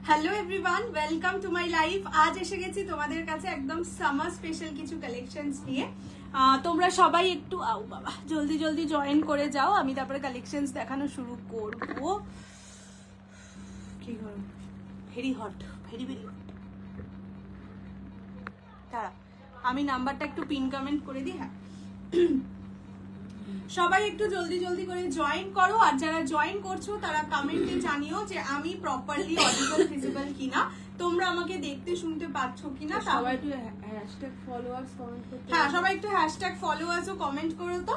Hello everyone, welcome to my life. আজ এসে গেছি তোমাদের কাছে একদম সামার স্পেশাল কিছু কালেকশনস নিয়ে। তোমরা সবাই একটু জলদি জলদি জয়েন করে যাও, আমি তারপরে কালেকশনস দেখানো শুরু করব। কি গরম, very hot, very very hot. তারা আমি নাম্বারটা একটু পিন কমেন্ট করে দিই। হ্যাঁ, সবাই একটু জলদি জলদি করে জয়েন করো। আর যারা জয়েন করছো তারা কমেন্টে জানিও যে আমি প্রপারলি অডিবল ভিজিবল কিনা, তোমরা আমাকে দেখতে শুনতে পাচ্ছ কিনা। সবাই একটু হ্যাশট্যাগ ফলোয়ার্স কমেন্ট করতে। হ্যাঁ, সবাই একটু হ্যাশট্যাগ ফলোয়ার্সও কমেন্ট করো। তো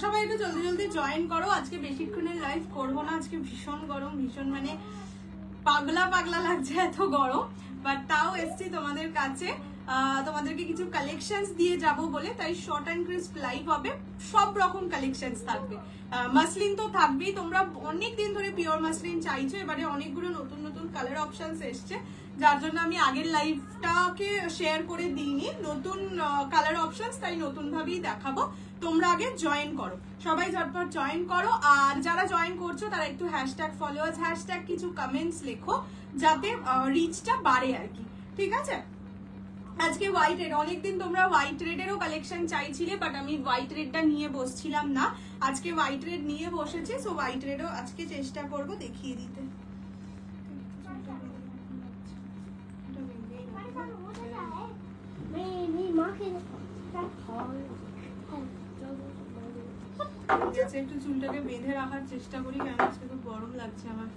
সবাই একটু জলদি জলদি জয়েন করো। আজকে বেশিক্ষণের লাইভ করবো না, আজকে ভীষণ গরম, ভীষণ মানে পাগলা পাগলা লাগছে, এত গরম। বাট তাও এসছি তোমাদের কাছে, তোমাদেরকে কিছু কালেকশনস দিয়ে যাব বলে। তাই শর্ট অ্যান্ড ক্রিস্প লাইভ হবে, সব রকম কালেকশনস থাকবে। মাসলিন তো থাকবেই, তোমরা অনেক দিন ধরে পিওর মাসলিন চাইছো, এবারে অনেকগুলো নতুন নতুন কালার অপশনস এসছে, যার জন্য আমি আগের লাইভটাকে শেয়ার করে দিইনি। নতুন কালার অপশনস, তাই নতুন ভাবেই দেখাবো। তোমরা আগে জয়েন করো, সবাই ঝটপট জয়েন করো। আর যারা জয়েন করছো তারা একটু হ্যাশট্যাগ ফলোয়ার্স, হ্যাশট্যাগ কিছু কমেন্টস লেখো, যাতে রিচটা বাড়ে আর কি, ঠিক আছে? আজকে হোয়াইট রেড, অনেকদিন তোমরা হোয়াইট রেডেরও কালেকশন চাইছিলে, বাট আমি হোয়াইট রেডটা নিয়ে বসছিলাম না। আজকে হোয়াইট রেড নিয়ে বসেছি, সো হোয়াইট রেডও আজকে চেষ্টা করব দেখিয়ে দিতে। একটু চুলটাকে বেঁধে রাখার চেষ্টা করি, কারণ আজকে খুব গরম লাগছে আমার।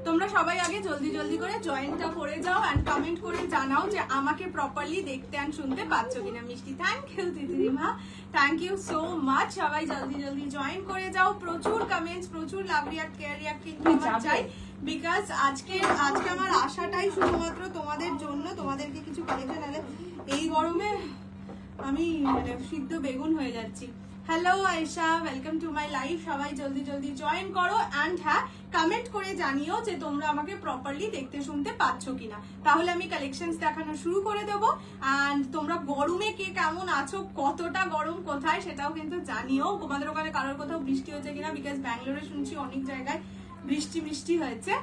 তোমরা সবাই আগে জলদি জলদি করে জয়েনটা করে যাও এন্ড কমেন্ট করে জানাও যে আমাকে প্রপারলি দেখতে এন্ড শুনতে পাচ্ছ কিনা। মিষ্টি থ্যাংক ইউ, তিতিরিমা থ্যাংক ইউ সো মাচ। সবাই জলদি জলদি জয়েন করে যাও। প্রচুর কমেন্টস, প্রচুর লাভ রিয়াক্ট, কেয়ার রিয়াক্ট কিন্তু আমার চাই, বিকজ আজকে আমার আশাটাই শুধুমাত্র তোমাদের জন্য, তোমাদেরকে কিছু কালেকশন আলে। এই গরমে আমি সিদ্ধ বেগুন হয়ে যাচ্ছি। Hello Ayesha, welcome to my life. সবাই জলদি জলদি জয়েন করো অ্যান্ড হ্যাঁ, কমেন্ট করে জানিও যে তোমরা আমাকে প্রপারলি দেখতে শুনতে পাচ্ছ কিনা, তাহলে আমি কালেকশনস দেখানো শুরু করে দেবো। অ্যান্ড তোমরা গরমে কে কেমন আছো, কতটা গরম কোথায় সেটাও কিন্তু জানিও। তোমাদের ওখানে কারোর কোথাও বৃষ্টি হচ্ছে কিনা, বিকজ ব্যাঙ্গালোরে শুনছি অনেক জায়গায় বৃষ্টি হয়েছে।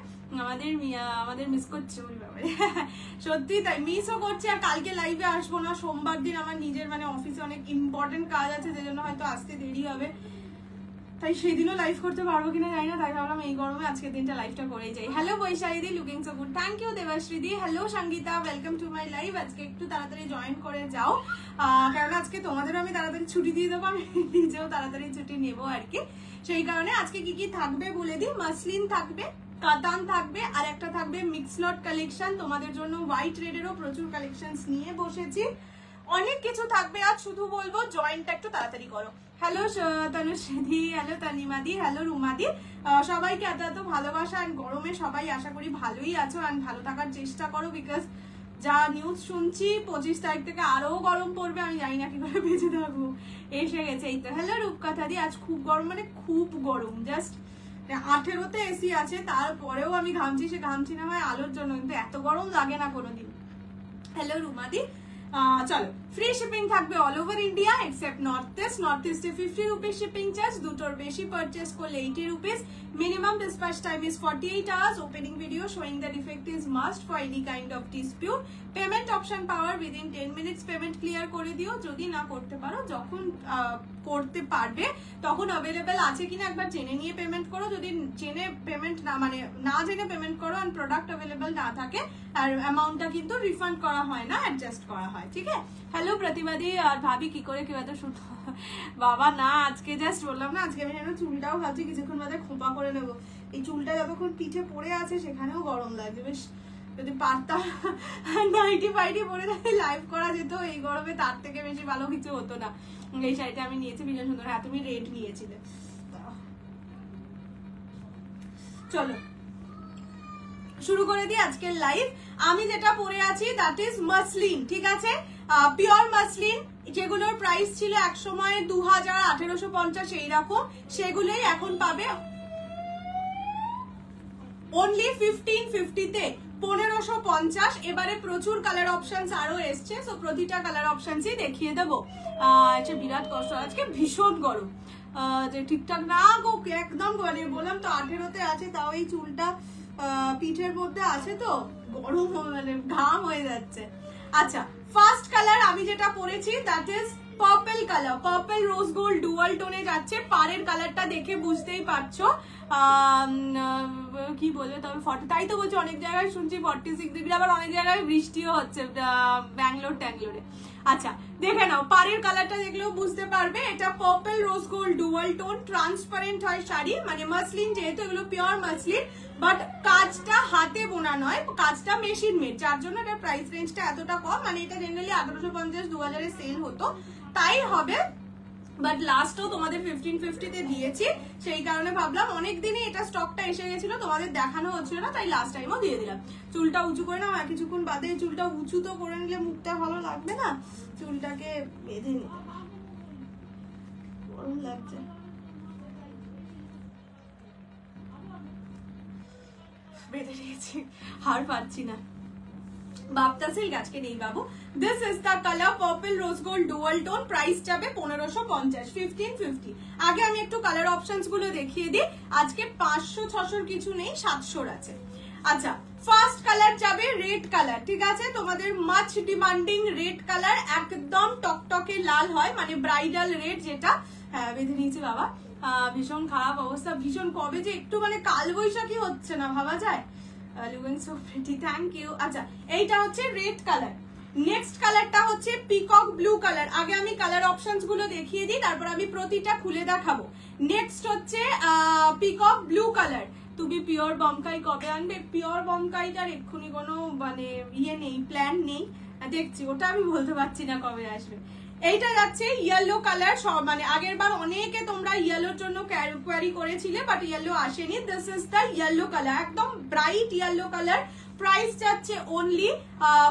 আমাদের মিস করছে, সত্যি তাই মিসও করছি। আর কালকে লাইভে আসবো না, সোমবার দিন আমার নিজের মানে অফিসে অনেক ইম্পর্টেন্ট কাজ আছে, যে জন্য হয়তো আসতে দেরি হবে, তাই সেদিনও লাইভ করতে পারবো কিনা জানি না। তাই ভাবলাম এই গরমে আজকের দিনটা লাইভটা করেই যাই। হ্যালো বৈশালীদি, looking so good, thank you দেবাশ্রীদি। Hello Sangeeta, welcome to my live. আজকে একটু তাড়াতাড়ি জয়েন করে যাও, কারণ আজকে তোমাদেরও আমি তাড়াতাড়ি ছুটি দিয়ে দেবো, আমি নিজেও তাড়াতাড়ি ছুটি নেবো আর কি। সেই কারণে আজকে কি কি থাকবে বলে দিই। মাসলিন থাকবে, কাতান থাকবে, আর একটা থাকবে মিক্স লট কালেকশন। তোমাদের জন্য হোয়াইট রেডেরও প্রচুর কালেকশনস নিয়ে বসেছি, অনেক কিছু থাকবে। আজ শুধু বলবো জয়েনটা একটু তাড়াতাড়ি করো। হ্যালো তনুশ্রীদি, হ্যালো তানিমাদি, হ্যালো রুমাদি, সবাইকে এত এত ভালোবাসা। আর গরমে সবাই আশা করি ভালোই আছো আর ভালো থাকার চেষ্টা করো, বিকজ যা নিউজ শুনছি 25 তারিখ থেকে আরো গরম পড়বে, আমি জানি না কি করে বেঁচে থাকবো। এসে গেছে এই তো। হ্যালো রূপকথাদি, আজ খুব গরম, মানে খুব গরম, জাস্ট 18তে এসি আছে, তারপরেও আমি ঘামছি। সে ঘামছি না হয় আলোর জন্য, কিন্তু এত গরম লাগে না কোনোদিন। হ্যালো রুমাদি, চলো। ফ্রি শিপিং থাকবে all over India except north east. North ইস্টে 50 রুপিস শিপিং চার্জ, দুটোর বেশি পারচেস করলে 80 rupees. Minimum dispatch time is 48 hours. Opening video showing the defect is must for any kind of dispute. Payment option power within 10 minutes payment clear করে দিও। যদি না করতে পারো, যখন করতে পারবে তখন অ্যাভেলেবেল আছে কিনা একবার জেনে নিয়ে পেমেন্ট করো। যদি জেনে পেমেন্ট না জেনে পেমেন্ট করো আর প্রোডাক্ট অ্যাভেলেবেল না থাকে, আর অ্যামাউন্টটা কিন্তু রিফান্ড করা হয় না, অ্যাডজাস্ট করা হয়, ঠিক আছে? হ্যালো প্রতিবাদী, আর ভাবি কি করে কেউ এত শুট বাবা না, আজকে জাস্ট বললাম না, আজকে আমি যেন চুলটাও ভাবছি কিছুক্ষণ বাদে খোঁপা করে নেবো। এই চুলটা যতক্ষণ পিঠে পড়ে আছে সেখানেও গরম লাগছে। বেশ যদি পারতাম নাইটি ফাইটি পরে লাইভ করা যেত এই গরমে, তার থেকে বেশি ভালো কিছু হতো না। এই শাড়িটা আমি নিয়েছি, ভীষণ সুন্দর। হ্যাঁ, তুমি রেড নিয়েছিলে। চলো শুরু করে দিই আজকের লাইভ। আমি যেটা পরে আছি দ্যাট ইজ মাসলিন, ঠিক আছে? পিওর মাসলিন, যেগুলোর প্রাইস ছিল এক সময় 2000, 1850 এইরকম, সেগুলোই এখন পাবে অনলি 1550-তে, 1550। এবারে প্রচুর কালার অপশনস আরো এসছে, সো প্রতিটা কালার অপশনসই দেখিয়ে দেবো। আচ্ছা, বিরাট কষ্ট, আজকে ভীষণ গরম, যে ঠিকঠাক না গো একদম, মানে বললাম তো 18তে আছে, তাও এই চুলটা পিঠের মধ্যে আছে তো গরম মানে ঘাম হয়ে যাচ্ছে। আচ্ছা ফার্স্ট কালার আমি যেটা পরেছি that is purple colour, purple rose gold dual টোনে যাচ্ছে। পাড়ের কালারটা দেখে বুঝতেই পারছো কি বলবে তবে 40, তাই তো বলছি অনেক জায়গায় শুনছি 46 ডিগ্রি, আবার অনেক জায়গায় বৃষ্টিও হচ্ছে ব্যাঙ্গালোর ট্যাঙ্গলোরে। আচ্ছা দেখে নাও পাড়ের কালারটা দেখলেও বুঝতে পারবে, এটা purple rose gold dual tone, transparent হয় শাড়ি, মানে মাসলিন, যেহেতু এগুলো পিওর মাসলিন, বাট কাজটা হাতে বোনা নয়, কাজটা মেশিন মেড, যার জন্য এটার প্রাইস রেঞ্জটা এতটা কম। মানে এটা জেনারেলি 1850-2000 সেল হতো, তাই হবে, বাট লাস্টও তোমাদের 1550 দিয়েছি, সেই কারণে ভাবলাম অনেক দিনই এটা স্টকটা এসে গেছিল, তোমাদের দেখানো হচ্ছিল না, তাই লাস্ট টাইমও দিয়ে দিলাম। চুলটা উঁচু করে নাও, কিছুক্ষণ বাদে চুলটা উঁচু তো করে নিলে মুখটা ভালো লাগবে না, চুলটাকে বেঁধে নিতে, গরম লাগছে। বেঁধে নিয়েছি, হার পাচ্ছি না। বাপ্তা সিল্ক আজকে নেই বাবু। This is the colour purple rose gold dual tone, price যাবে 1550, 1550। আগে আমি একটু কালার অপশনস গুলো দেখিয়ে দিই, আজকে 500-600 কিছু নেই, 700 আছে। আচ্ছা ফার্স্ট কালার যাবে রেড কালার, ঠিক আছে, তোমাদের মাচ ডিমান্ডিং রেড কালার, একদম টকটকে লাল হয়, মানে ব্রাইডাল রেড যেটা। হ্যাঁ বেঁধে নিয়েছি বাবা, ভীষণ খারাপ অবস্থা, ভীষণ, কবে যে একটু মানে কালবৈশাখী হচ্ছে না ভাবা যায়। Looking so pretty, thank you. আচ্ছা এইটা হচ্ছে রেড কালার, নেক্সট কালারটা হচ্ছে পিকক ব্লু কালার। আগে আমি কালার অপশনস গুলো দেখিয়ে দিই, তারপর আমি প্রতিটা খুলে দেখাবো। নেক্সট হচ্ছে পিকক ব্লু কালার। তুমি পিওর বমকাই কবে আনবে? পিওর বমকাইটার এক্ষুনি কোনো মানে ইয়ে নেই, প্ল্যান নেই, দেখছি, ওটা আমি বলতে পারছি না কবে আসবে। এইটা যাচ্ছে ইয়েলো কালার, মানে আগের বার অনেকে তোমরা ইয়েলোর জন্য কোয়ারি করেছিলে, বাট ইয়েলো আসেনি। This is the yellow colour, একদম ব্রাইট ইয়েলো কালার, প্রাইস যাচ্ছে অনলি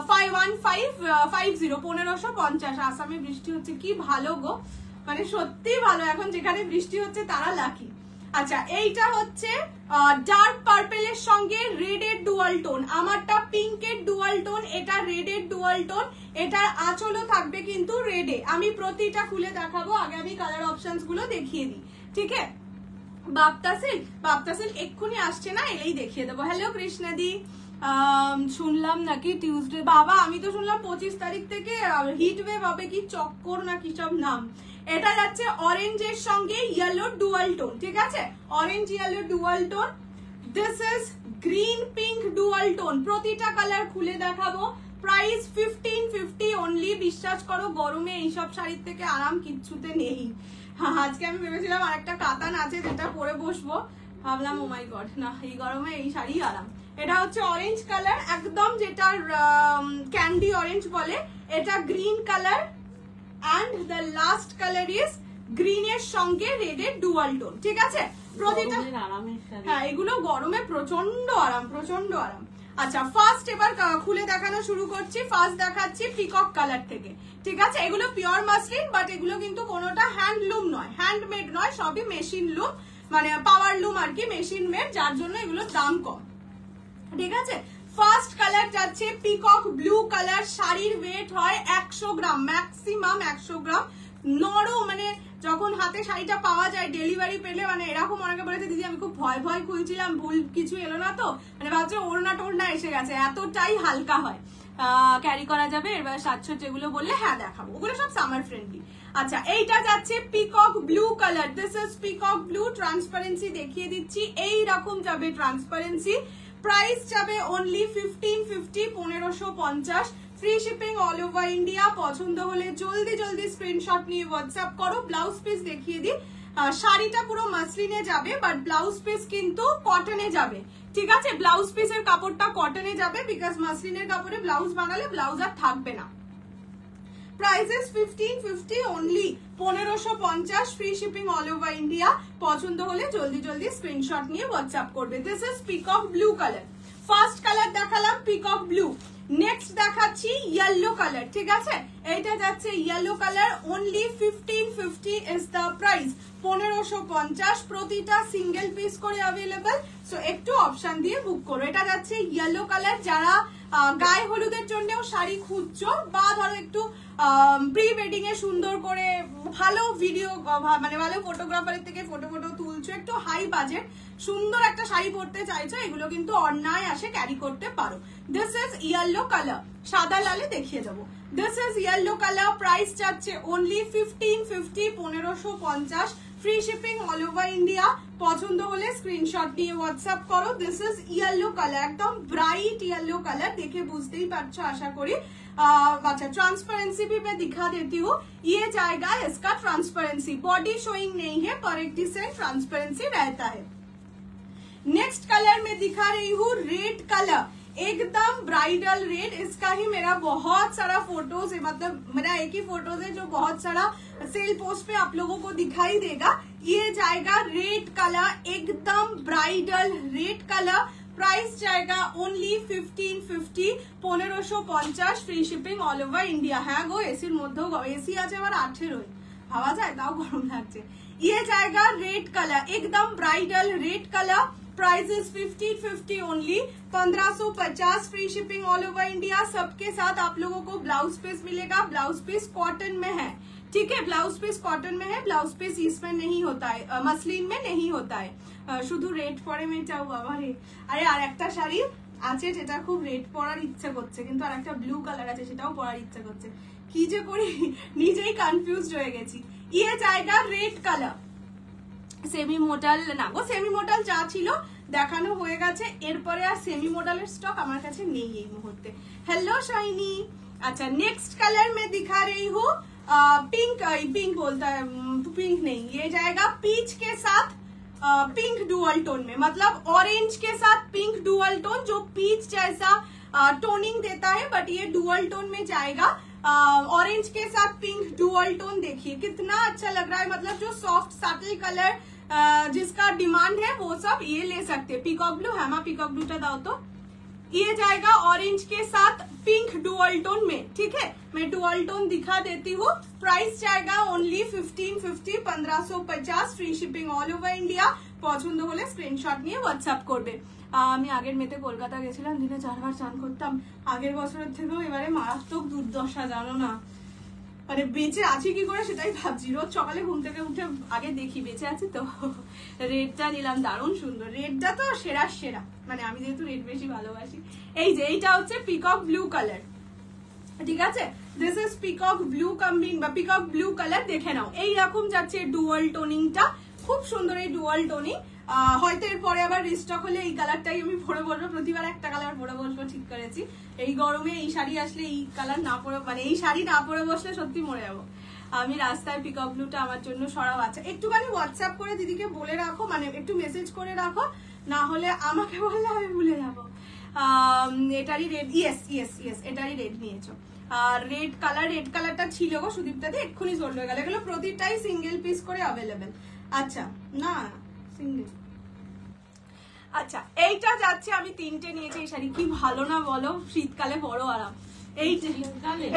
1550, 1550। আসামে বৃষ্টি হচ্ছে, কি ভালো গো, মানে সত্যি ভালো, এখন যেখানে বৃষ্টি হচ্ছে তারা লাকি। আচ্ছা এইটা হচ্ছে ডার্ক পার্পেলের সঙ্গে রেডের ডুয়াল টোন, আমারটা পিঙ্কের ডুয়াল টোন, এটা রেডের ডুয়াল টোন, এটার আঁচলও থাকবে কিন্তু রেডে। আমি প্রতিটা খুলে দেখাবো, আগে আমি কালার অপশনস গুলো দেখিয়ে দিই, ঠিক আছে। বাপ্তা সিল্ক এক্ষুনি আসছে না, এলেই দেখিয়ে দেবো। হ্যালো কৃষ্ণাদি, শুনলাম নাকি টিউসডে, বাবা আমি তো শুনলাম 25 তারিখ থেকে হিট ওয়েভ হবে, কি চক্কর না কি সব নাম। এটা যাচ্ছে অরেঞ্জের সঙ্গে ইয়েলো ডুয়াল টোন, ঠিক আছে, orange yellow dual tone. This is green pink dual tone, প্রতিটা কালার খুলে দেখাবো। Price 1550 only. বিশ্বাস করো গরমে এইসব শাড়ির থেকে আরাম কিচ্ছুতে নেই। আজকে আমি ভেবেছিলাম আরেকটা কাতান আছে যেটা পরে বসবো, ভাবলাম ও মাই গড না, এই গরমে এই শাড়ি আরাম। এটা হচ্ছে অরেঞ্জ কালার, একদম যেটা ক্যান্ডি অরেঞ্জ বলে, এটা green colour, and the last color is green এর সঙ্গে রেড এর ডুয়াল টোন, ঠিক আছে। প্রতিটা হ্যাঁ এগুলো গরমে প্রচন্ড আরাম, প্রচন্ড আরাম। আচ্ছা ফার্স্ট এবার খুলে দেখানো শুরু করছি, ফার্স্ট দেখাচ্ছি পিকক কালার থেকে, ঠিক আছে। এগুলো পিওর মাসলিন, বাট এগুলো কিন্তু কোনোটা হ্যান্ডলুম নয়, হ্যান্ডমেড নয়, সবই মেশিন লুম, মানে পাওয়ার লুম আর কি, মেশিন মেড, যার জন্য এগুলোর দাম কম, ঠিক আছে। ফার্স্ট কালার যাচ্ছে পিকক ব্লু কালার, শাড়ির ওয়েট হয় 100 গ্রাম, ম্যাক্সিমাম 100 গ্রাম, নরম, মানে যখন হাতে শাড়িটা পাওয়া যায় ডেলিভারি পেলে, মানে এরকম অনেকে বলেছে দিদি আমি খুব ভয় ভয় খুলছিলাম, ভুল কিছু এলো না তো, মানে ভাবছে ওড়না টোড়না এসে গেছে, এতটাই হালকা হয়, ক্যারি করা যাবে। এবার 700 যেগুলো বললে হ্যাঁ দেখাবো, ওগুলো সব সামার ফ্রেন্ডলি। আচ্ছা এইটা যাচ্ছে peacock blue colour, this is peacock blue, transparency দেখিয়ে দিচ্ছি, এই রকম যাবে ট্রান্সপারেন্সি। প্রাইস যাবে only 1550, 1550, free shipping all over India. পছন্দ হলে জলদি জলদি স্ক্রিনশট নিয়ে হোয়াটসঅ্যাপ করো। ব্লাউজ পিস দেখিয়ে দিই, শাড়িটা পুরো মাসলিনে যাবে, বাট ব্লাউজ পিস কিন্তু কটনে যাবে, ঠিক আছে। ব্লাউজ পিসের কাপড়টা কটনে যাবে, বিকজ মাসলিনের কাপড়ে ব্লাউজ বানালে ব্লাউজ আর থাকবে না। Prices 1550 only, 1550, free shipping all over India. পছন্দ হলে জলদি জলদি স্ক্রিনশট নিয়ে হোয়াটসঅ্যাপ করবে। This is peacock blue colour, first colour দেখালাম পিকক ব্লু। নেক্সট দেখাচ্ছি ইয়েলো কালার, ঠিক আছে। এইটা যাচ্ছে yellow colour, only 1550 is the price, 1550, প্রতিটা সিঙ্গেল পিস করে অ্যাভেলেবল, সো একটু অপশন দিয়ে বুক করো। এটা যাচ্ছে ইয়েলো কালার, যারা গায়ে হলুদের জন্যও শাড়ি খুঁজছো, বা ধরো একটু প্রি ওয়েডিং এ সুন্দর করে ভালো ভিডিও মানে ভালো ফটোগ্রাফারের থেকে ফটো তুলছো, একটু হাই বাজেট সুন্দর একটা শাড়ি পরতে চাইছো, এগুলো কিন্তু অন্যায় আসে ক্যারি করতে পারো। দিস ইজ ইয়েলো কালার, সাদা লালে দেখিয়ে দেবো। This is yellow colour, price যাচ্ছে only 1550, 1550, free shipping all over India. পছন্দ হলে স্ক্রিনশট নিয়ে হোয়াটসঅ্যাপ করো। দিস ইজ ইয়েলো কালার, একদম ব্রাইট येलो कलर, देखे बुझते ही पारछो आशा करी। अच्छा, ट्रांसपेरेंसी भी मैं दिखा देती हूँ, ये जाएगा इसका ट्रांसपेरेंसी, बॉडी शोइंग नहीं है पर एक डिसेंट ट्रांसपेरेंसी रहता है। नेक्स्ट कलर में दिखा रही हूँ रेड कलर, एकदम ब्राइडल रेड। इसका ही मेरा बहुत सारा फोटोज है, मतलब मेरा एक ही फोटोज है जो बहुत सारा सेल पोस्ट पे आप लोगों को दिखाई देगा। ये जाएगा रेड कलर, एकदम ब्राइडल रेड कलर, प्राइस जाएगा only 1550, 1550, free shipping all over India. হ্যাঁ গো, এসির মধ্যেও এসি আছে আবার 18, ভাবা যায়, তাও গরম লাগছে। ये जाएगा रेड कलर, एकदम bridal red colour, price is 1550 only, 1550, free shipping all over India. सबके साथ आप लोगों को ब्लाउज पीस मिलेगा, ब्लाउज पीस कॉटन में है, ठीक है, ब्लाउज पीस कॉटन में है, ब्लाउज पीस इसमें नहीं होता है, मसलिन में नहीं होता है। শুধু রেড পরে মেয়েটাও বাবা রে। আরে আর একটা শাড়ি আছে যেটা খুব রেড পরার ইচ্ছা করছে, কিন্তু আর একটা ব্লু কালার আছে সেটাও পরার ইচ্ছা করছে, কি যে করি নিজেই কনফিউজড হয়ে গেছি। ये जाएगा रेड कलर, সেমি মোডাল না গো, সেমি মোডাল যা ছিল দেখানো হয়ে গেছে, এরপরে আর সেমি মোডালের স্টক আমার কাছে নেই এই মুহূর্তে। Hello shiny. अच्छा, नेक्स्ट कलर में दिखा रही हूँ पिंक, पिंक बोलता है, पिंक नहीं, ये जाएगा पीच के साथ पिंक डुअल टोन में, मतलब ऑरेंज के साथ पिंक डुअल टोन, जो पीच जैसा टोनिंग देता है, बट ये डुअल टोन में जाएगा। ऑरेंज के साथ पिंक डुअल टोन, देखिए कितना अच्छा लग रहा है, मतलब जो सॉफ्ट सटल कलर जिसका डिमांड है वो सब ये ले सकते हैं। पीकॉक ब्लू है, माँ पीकॉक ब्लूटा दाओ तो। ये जाएगा ऑरेंज के साथ पिंक डुअल टोन में, ठीक है, मैं डुअल टोन दिखा देती हूँ। प्राइस जाएगा only 1550, 1550, free shipping all over India. পছন্দ হলে স্ক্রিনশট নিয়ে হোয়াটসঅ্যাপ করবে। আমি আগের মেতে কলকাতা গেছিলাম, দিনে 4 বার চান করতাম, আগের বছরের থেকেও এবারে মারাত্মক দুর্দশা, জানো না, মানে বেঁচে আছি কি করে সেটাই ভাবছি। রোজ সকালে ঘুম থেকে উঠে আগে দেখি বেঁচে আছি তো। রেডটা নিলাম, দারুণ সুন্দর, রেডটা তো সেরা সেরা, মানে আমি যেহেতু রেড বেশি ভালোবাসি। এই যে এইটা হচ্ছে পিকক ব্লু কালার, ঠিক আছে, this is peacock blue combine বা পিকক ব্লু কালার, দেখে নাও এইরকম যাচ্ছে ডুয়াল টোনিংটা, খুব সুন্দর এই ডুয়াল টোনিং। হয়তো এরপরে আবার রিস্টক হলে এই কালারটাই আমি পরে বসবো, প্রতিবার একটা কালার পরে বসবো, ঠিক করেছি। এই গরমে এই শাড়ি আসলে এই কালার না পরে, মানে এই শাড়ি না পরে বসলে সত্যি মরে যাবো আমি। রাস্তায় পিকক ব্লুটা আমার জন্য সরাও আছে, একটুখানি হোয়াটসঅ্যাপ করে দিদিকে বলে রাখো, মানে একটু মেসেজ করে রাখো, না হলে আমাকে বললে আমি ভুলে যাবো। এটারই রেড, ইয়েস ইয়েস ইয়েস, এটারই রেড নিয়েছো। আর রেড কালারটা ছিল গো সুদীপ্তাদি, এক্ষুনি সোল্ড হয়ে গেল, এগুলো প্রতিটাই সিঙ্গেল পিস করে অ্যাভেলেবেল। আচ্ছা, না সিঙ্গেল। আচ্ছা, এইটা যাচ্ছে, আমি 3টে নিয়েছি এই শাড়ি, কি ভালো না বলো, শীতকালে বড় আরাম।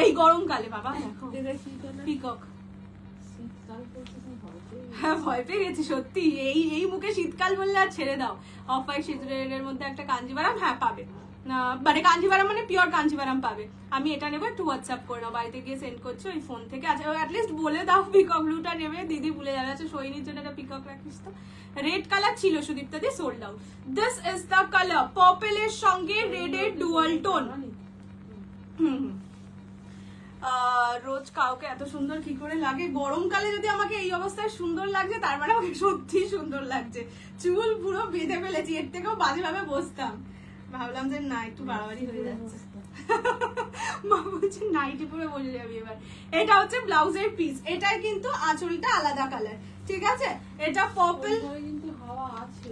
এই গরমকালে বাবা দেখো পিকক, হ্যাঁ ভয় পেয়ে গেছি সত্যি, এই মুখে শীতকাল বললে আর ছেড়ে দাও। অফ হোয়াইট সিঁদুরের মধ্যে একটা কাঞ্জিভারাম, হ্যাঁ পাবে, মানে কাঞ্জিভারাম মানে পিওর কাঞ্জিভারাম পাবে। আমি এটা নেবো, একটু হোয়াটসঅ্যাপ করে নাও, বাড়িতে গিয়ে সেন্ড করছো ওই ফোন থেকে। আচ্ছা, অ্যাটলিস্ট বলে দাও পিকক ব্লুটা নেবে, দিদি ভুলে যাবে। আচ্ছা, সৈনির জন্য একটা পিকক রাখিস তো। রেড কালার ছিল Sudipta di, sold out. This is the colour, পার্পলের সঙ্গে রেডের ডুয়াল টোন। রোজ কাউকে এত সুন্দর কি করে লাগে, গরমকালে যদি আমাকে এই অবস্থায় সুন্দর লাগছে তার মানে আমাকে সত্যি সুন্দর লাগছে। চুল পুরো বেঁধে ফেলেছি, এর থেকেও বাজে ভাবে বসতাম, ভাবলাম যে না একটু বাড়াবাড়ি হয়ে যাচ্ছে। মা বলছে নাইটি পরে বসে যাবি এবার। এটা হচ্ছে ব্লাউজের পিস, এটাই কিন্তু আঁচলটা আলাদা কালার, ঠিক আছে, এটা পার্পল। কিন্তু হাওয়া আছে,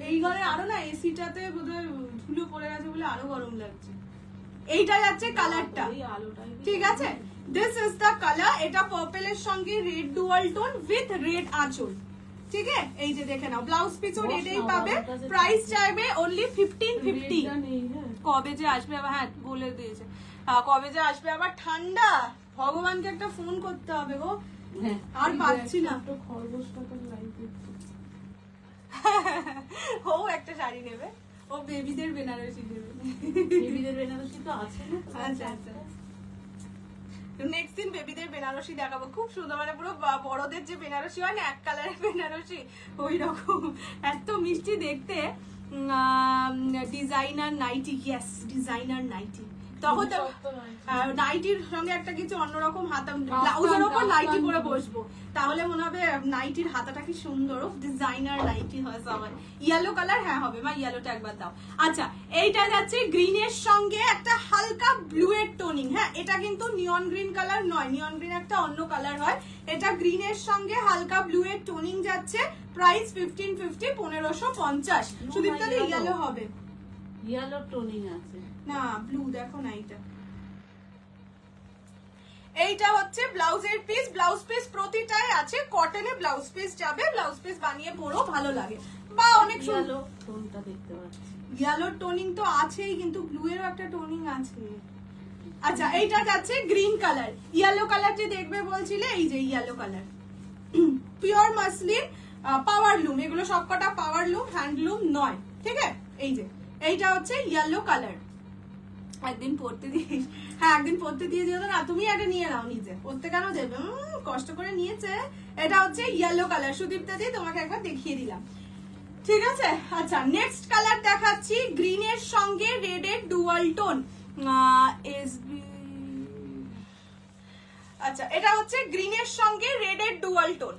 এই ঘরে আরো না এসিটাতে বোধহয় ধুলো পড়ে গেছে বলে আরো গরম লাগছে। এইটা যাচ্ছে কালারটা, ঠিক আছে, দিস ইজ দ্য কালার। এটা পার্পলের সঙ্গে red dual tone with red আঁচল, ঠিক আছে। এই যে দেখে নাও, ব্লাউজ পিসও রেডেই পাবে, প্রাইস চাইবে অনলি 1550। কবে যে আসবে আবার, হ্যাঁ বলে দিয়েছে, কবে যে আসবে আবার ঠান্ডা, ভগবানকে একটা ফোন করতে হবে গো, আর পাচ্ছি না। ও একটা শাড়ি নেবে, ও বেবিদের বেনারসি দেবে। বেবিদের বেনারসি তো আছে না? আচ্ছা আচ্ছা, নেক্সট দিন বেবিদের বেনারসি দেখাবো, খুব সুন্দর, মানে পুরো বড়দের যে বেনারসি হয় না এক কালারের বেনারসি ওই রকম, এত মিষ্টি দেখতে। Designer nightie, yes designer nightie. তখন তো নাইটির সঙ্গে একটা কিছু অন্যরকম হাতা, ব্লাউজের ওপর নাইটি পরে বসবো, তাহলে মনে হবে নাইটির হাতাটা কি সুন্দর। ডিজাইনার নাইটি হয় সবাই। ইয়েলো কালার, হ্যাঁ হবে মা, ইয়েলোটা একবার দাও। আচ্ছা, এইটা যাচ্ছে গ্রিনের সঙ্গে একটা হালকা ব্লু এর টোনিং। হ্যাঁ, এটা কিন্তু নিয়ন গ্রিন কালার নয়, নিয়ন গ্রিন একটা অন্য কালার হয়, এটা গ্রিনের সঙ্গে হালকা ব্লু এর টোনিং যাচ্ছে। প্রাইস 1550, 1550। সুদীপ্তা দি ইয়েলো হবে, ইয়েলো টোনিং আছে না ব্লু দেখো না। এইটা হচ্ছে ব্লাউজের পিস, ব্লাউজ পিস প্রতিটাই আছে কটনে, ব্লাউজ পিস যাবে, ব্লাউজ পিস বানিয়ে পরো, ভালো লাগে বা অনেক ইয়েলো টোনটা দেখতে পাচ্ছি। ইয়েলো টোনিং তো আছেই, কিন্তু ব্লু এরও একটা টোনিং আছে। আচ্ছা, এইটা যাচ্ছে গ্রিন কালার, ইয়েলো কালার যে দেখবে বলছিলে, এই যে ইয়েলো কালার, পিওর মাসলিন, পাওয়ার লুম, এগুলো সবকটা পাওয়ার লুম, হ্যান্ডলুম নয়, ঠিক আছে। এই যে এইটা হচ্ছে ইয়েলো কালার, একদিন পড়তে দিস। হ্যাঁ, একদিন পড়তে দিয়ে দিও না, তুমি একটা নিয়ে নাও নিজে, পড়তে কেন দেবে, কষ্ট করে নিয়েছে। এটা হচ্ছে ইয়েলো কালার, সুদীপ্তা দি তোমাকে একবার দেখিয়ে দিলাম, ঠিক আছে। আচ্ছা, নেক্সট কালার দেখাচ্ছি, গ্রিনের সঙ্গে রেডের ডুয়াল টোন। আচ্ছা, এটা হচ্ছে গ্রিনের সঙ্গে রেডের ডুয়াল টোন,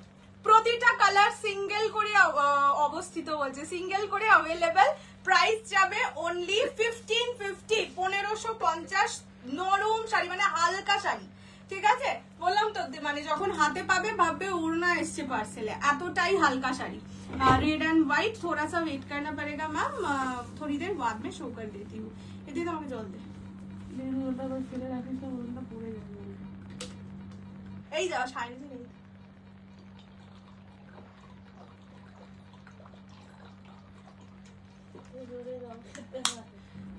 প্রতিটা কালার সিঙ্গেল করে অবস্থিত বলছে, সিঙ্গেল করে অ্যাভেলেবেল। প্রাইস যাবে অনলি 1550, 1550। নরম শাড়ি, মানে হালকা শাড়ি, ঠিক আছে। বললাম তো, মানে যখন হাতে পাবে ভাববে ওড়না এসছে পার্সেলে, এতটাই হালকা শাড়ি। रेड एंड व्हाइट, थोड़ा सा वेट करना पड़ेगा मैम, थोड़ी देर बाद में शो कर देती हूँ। ये तो আমাকে জল দে, ওটা তো ফেলে রাখিস, ওটা পড়ে যাবে। এই যাও শাড়ি নেই।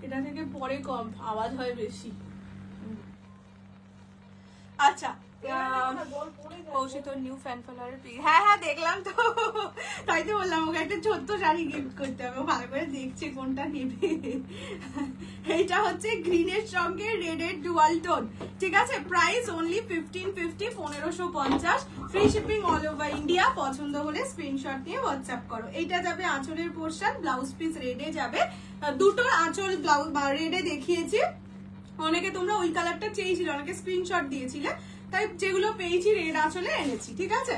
এটা থেকে পরে কম আওয়াজ হয় বেশি। আচ্ছা, কৌশিক নিউ ফ্যান ফলোয়ারের পিক, হ্যাঁ হ্যাঁ দেখলাম তো, তাই তো বললাম ওকে একটা ছোট্ট শাড়ি গিফট করতে হবে, ভালো করে দেখছে কোনটা নেবে। এইটা হচ্ছে গ্রিনের সঙ্গে রেডের ডুয়াল টোন, ঠিক আছে। Price only 1550, 1550। Free shipping all over India. পছন্দ হলে স্ক্রিনশট নিয়ে হোয়াটসঅ্যাপ করো। এইটা যাবে আঁচলের পোর্শন, ব্লাউজ পিস রেডে যাবে, দুটো আঁচল ব্লাউজ রেডে দেখিয়েছি। অনেকে তোমরা ওই কালারটা চেয়েছিলে, অনেকে স্ক্রিনশট দিয়েছিলে, তাই যেগুলো পেয়েছি রেড আঁচলে এনেছি, ঠিক আছে।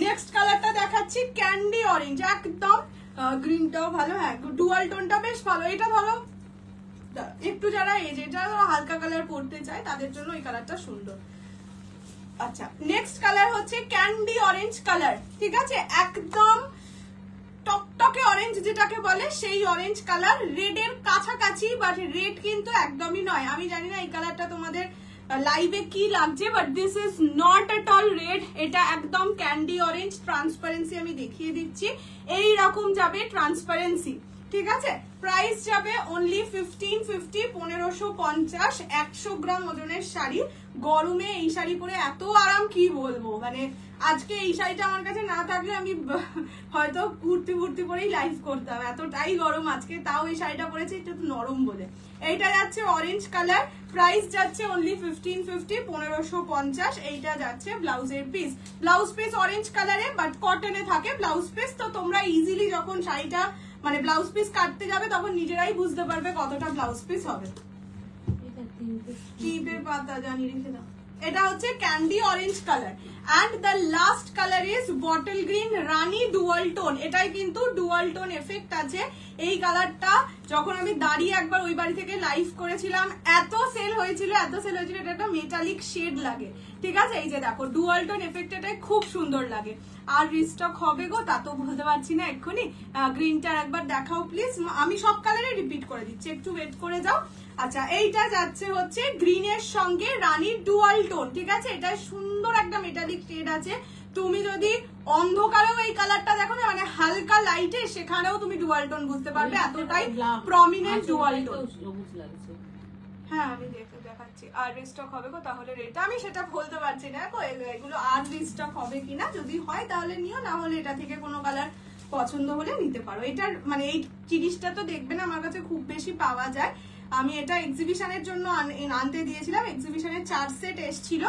নেক্সট কালারটা দেখাচ্ছি ক্যান্ডি অরেঞ্জ, একদম গ্রিনটাও ভালো, হ্যাঁ ডুয়াল টোনটা বেশ ভালো। এটা ধরো একটু যারা এটা হালকা কালার পরতে চায় তাদের জন্য এই কালারটা সুন্দর। আচ্ছা, নেক্সট কালার হচ্ছে ক্যান্ডি অরেঞ্জ কালার, ঠিক আছে, একদম টকটকে অরেঞ্জ যেটাকে বলে সেই অরেঞ্জ কালার, রেডের কাছাকাছি, বাট রেড কিন্তু একদমই নয়। আমি জানি না এই কালারটা তোমাদের লাইভে কি লাগছে, but this is not at all red, এটা একদম ক্যান্ডি অরেঞ্জ। ট্রান্সপারেন্সি আমি দেখিয়ে দিচ্ছি, এই রকম যাবে ট্রান্সপারেন্সি, ঠিক আছে। প্রাইস যাবে অনলি 1550, 1550। 100 গ্রাম ওজনের শাড়ি, গরমে এই শাড়ি পরে এত আরাম কি বলবো, মানে আজকে এই শাড়িটা আমার কাছে না থাকলে আমি হয়তো কুর্তি ফুর্তি পরেই লাইভ করতাম, এতটাই গরম আজকে, তাও এই শাড়িটা পরেছি একটু নরম বলে। এইটা যাচ্ছে অরেঞ্জ কালার, প্রাইস যাচ্ছে অনলি 1550, 1550। এইটা যাচ্ছে ব্লাউজের পিস, ব্লাউজ পিস অরেঞ্জ কালারে বাট কটনে থাকে ব্লাউজ পিস, তো তোমরা ইজিলি যখন শাড়িটা মানে ব্লাউজ পিস কাটতে যাবে তখন নিজেরাই বুঝতে পারবে কতটা ব্লাউজ পিস হবে। টিপের পাতা জানি রেখে দাও। এটা হচ্ছে candy orange colour and the last colour is bottle green rani dual tone. এটাই কিন্তু ডুয়াল টোন এফেক্ট আছে। এই কালারটা যখন আমি দাঁড়িয়ে একবার ওই বাড়ি থেকে লাইভ করেছিলাম এত সেল হয়েছিল, এটা একটা মেটালিক শেড লাগে, ঠিক আছে। এই যে দেখো ডুয়াল টোন এফেক্ট, এটাই খুব সুন্দর লাগে। আর রিস্টক হবে গো তা তো বলতে পারছি না এক্ষুনি। গ্রিনটার একবার দেখাও প্লিজ, আমি সব কালারে রিপিট করে দিচ্ছি, একটু ওয়েট করে যাও। আচ্ছা, এইটা যাচ্ছে হচ্ছে গ্রিনের সঙ্গে রানীর ডুয়াল টোন, ঠিক আছে। এটা সুন্দর একটা মেটালিক শেড আছে। তুমি যদি অন্ধকারেও এই কালারটা দেখো না, মানে হালকা লাইটে, সেখানেও তুমি ডুয়াল টোন বুঝতে পারবে, এতটাই প্রমিনেন্ট ডুয়াল টোন। হ্যাঁ আমি দেখাচ্ছি। আর রিস্টক হবে গো তাহলে রেট আমি সেটা বলতে পারছি না, এগুলো আর রিস্টক হবে কিনা, যদি হয় তাহলে নিও, না হলে এটা থেকে কোনো কালার পছন্দ হলে নিতে পারো। এটার মানে এই জিনিসটা তো দেখবে না আমার কাছে খুব বেশি পাওয়া যায়। আমি এটা এক্সিবিশনের জন্য আনতে দিয়েছিলাম। এক্সিবিশনের 4 সেট এসেছিল,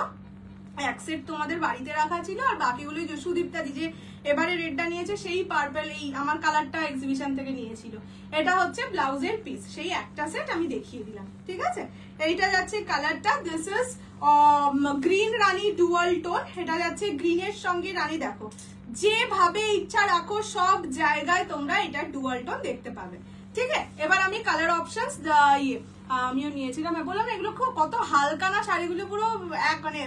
1 সেট তোমাদের বাড়িতে রাখা ছিল, আর বাকিগুলো সুদীপ্তা দি যে এবারে রেডটা নিয়েছে সেই পার্পল এই আমার কালারটা এক্সিবিশন থেকে নিয়েছিল। এটা হচ্ছে ব্লাউজের পিস, সেই একটা সেট আমি দেখিয়ে দিলাম, ঠিক আছে। এইটা যাচ্ছে কালারটা, this is green rani dual tone. এটা যাচ্ছে গ্রিনের সঙ্গে রানী। দেখো যেভাবে ইচ্ছা রাখো সব জায়গায় তোমরা এটা ডুয়াল টোন দেখতে পাবে, ঠিক আছে। এবার আমি কালার অপশনস আমিও নিয়েছিলাম, বললাম এগুলো খুব কত হালকা না শাড়িগুলো, পুরো এক মানে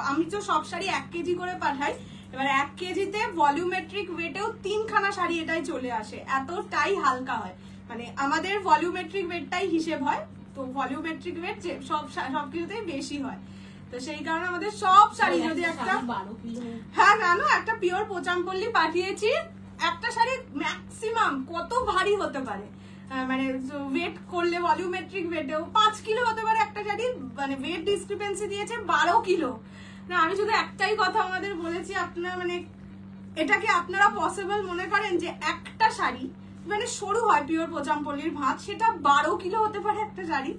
আমি তো সব শাড়ি 1 কেজি করে পাঠাই। এবার 1 কেজিতে ভলিউমেট্রিক ওয়েটেও 3খানা শাড়ি এটাই চলে আসে, এতটাই হালকা হয়। মানে আমাদের ভলিউমেট্রিক ওয়েটটাই হিসেব হয়, তো ভলিউমেট্রিক ওয়েট যে সবকিছুতেই বেশি হয়, তো সেই কারণে আমাদের সব শাড়ি যদি একটা হ্যাঁ জানো একটা পিওর পোচামপল্লী পাঠিয়েছি, একটা শাড়ি ম্যাক্সিমাম কত ভারী হতে পারে, মানে ওয়েট করলে ভলিউমেট্রিক ওয়েটেও 5 কিলো হতে পারে একটা শাড়ি, মানে ওয়েট ডিসক্রিপেন্সি দিয়েছে 12 কিলো। না আমি শুধু একটাই কথা আমাদের বলেছি, আপনারা মানে এটাকে আপনারা পসিবল মনে করেন যে একটা শাড়ি মানে সরু হয় পিওর পোচামপল্লীর ভাঁজ, সেটা 12 কিলো হতে পারে একটা শাড়ি,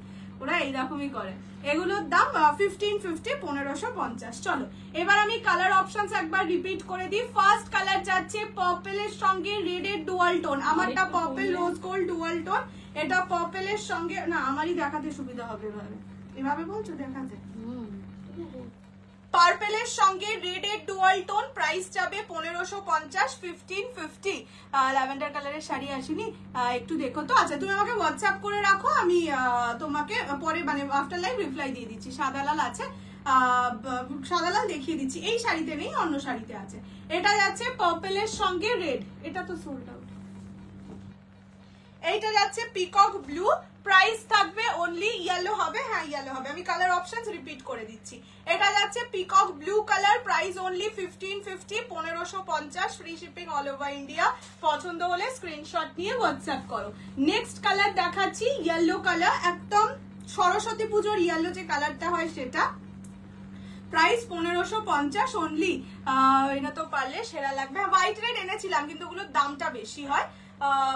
ওরা এইরকমই করে। এগুলোর দাম 1550, 1550। চলো এবার আমি কালার অপশনস একবার রিপিট করে দিই। ফার্স্ট কালার যাচ্ছে পার্পলের সঙ্গে রেডের ডুয়াল টোন, আমারটা purple rose gold dual tone, এটা পার্পলের সঙ্গে না আমারই দেখাতে সুবিধা হবে এভাবে, এভাবে বলছো দেখাতে। পার্পলের সঙ্গে রেডের ডুয়াল টোন, প্রাইস যাবে 1550, 1550। ল্যাভেন্ডার কালারের শাড়ি আসেনি, একটু দেখো তো। আচ্ছা তুমি আমাকে হোয়াটসঅ্যাপ করে রাখো, আমি তোমাকে পরে মানে আফটার লাইভ রিপ্লাই দিয়ে দিচ্ছি। সাদা লাল আছে, সাদা লাল দেখিয়ে দিচ্ছি, এই শাড়িতে নেই অন্য শাড়িতে আছে। এটা যাচ্ছে পার্পলের সঙ্গে রেড, এটা তো সোল্ড আউট। এইটা যাচ্ছে পিকক ব্লু, প্রাইস থাকবে অনলি ইয়েলো হবে, হ্যাঁ ইয়েলো হবে। আমি কালার অপশনস রিপিট করে দিচ্ছি। এটা যাচ্ছে peacock blue colour, price only 1550, 1550, free shipping all over India. পছন্দ হলে স্ক্রিনশট নিয়ে হোয়াটসঅ্যাপ করো। নেক্সট কালার দেখাচ্ছি ইয়েলো কালার, একদম সরস্বতী পুজোর ইয়েলো যে কালারটা হয় সেটা, প্রাইস 1550 অনলি। এটা তো পারলে সেরা লাগবে। হোয়াইট রেড এনেছিলাম কিন্তু ওগুলোর দামটা বেশি হয়,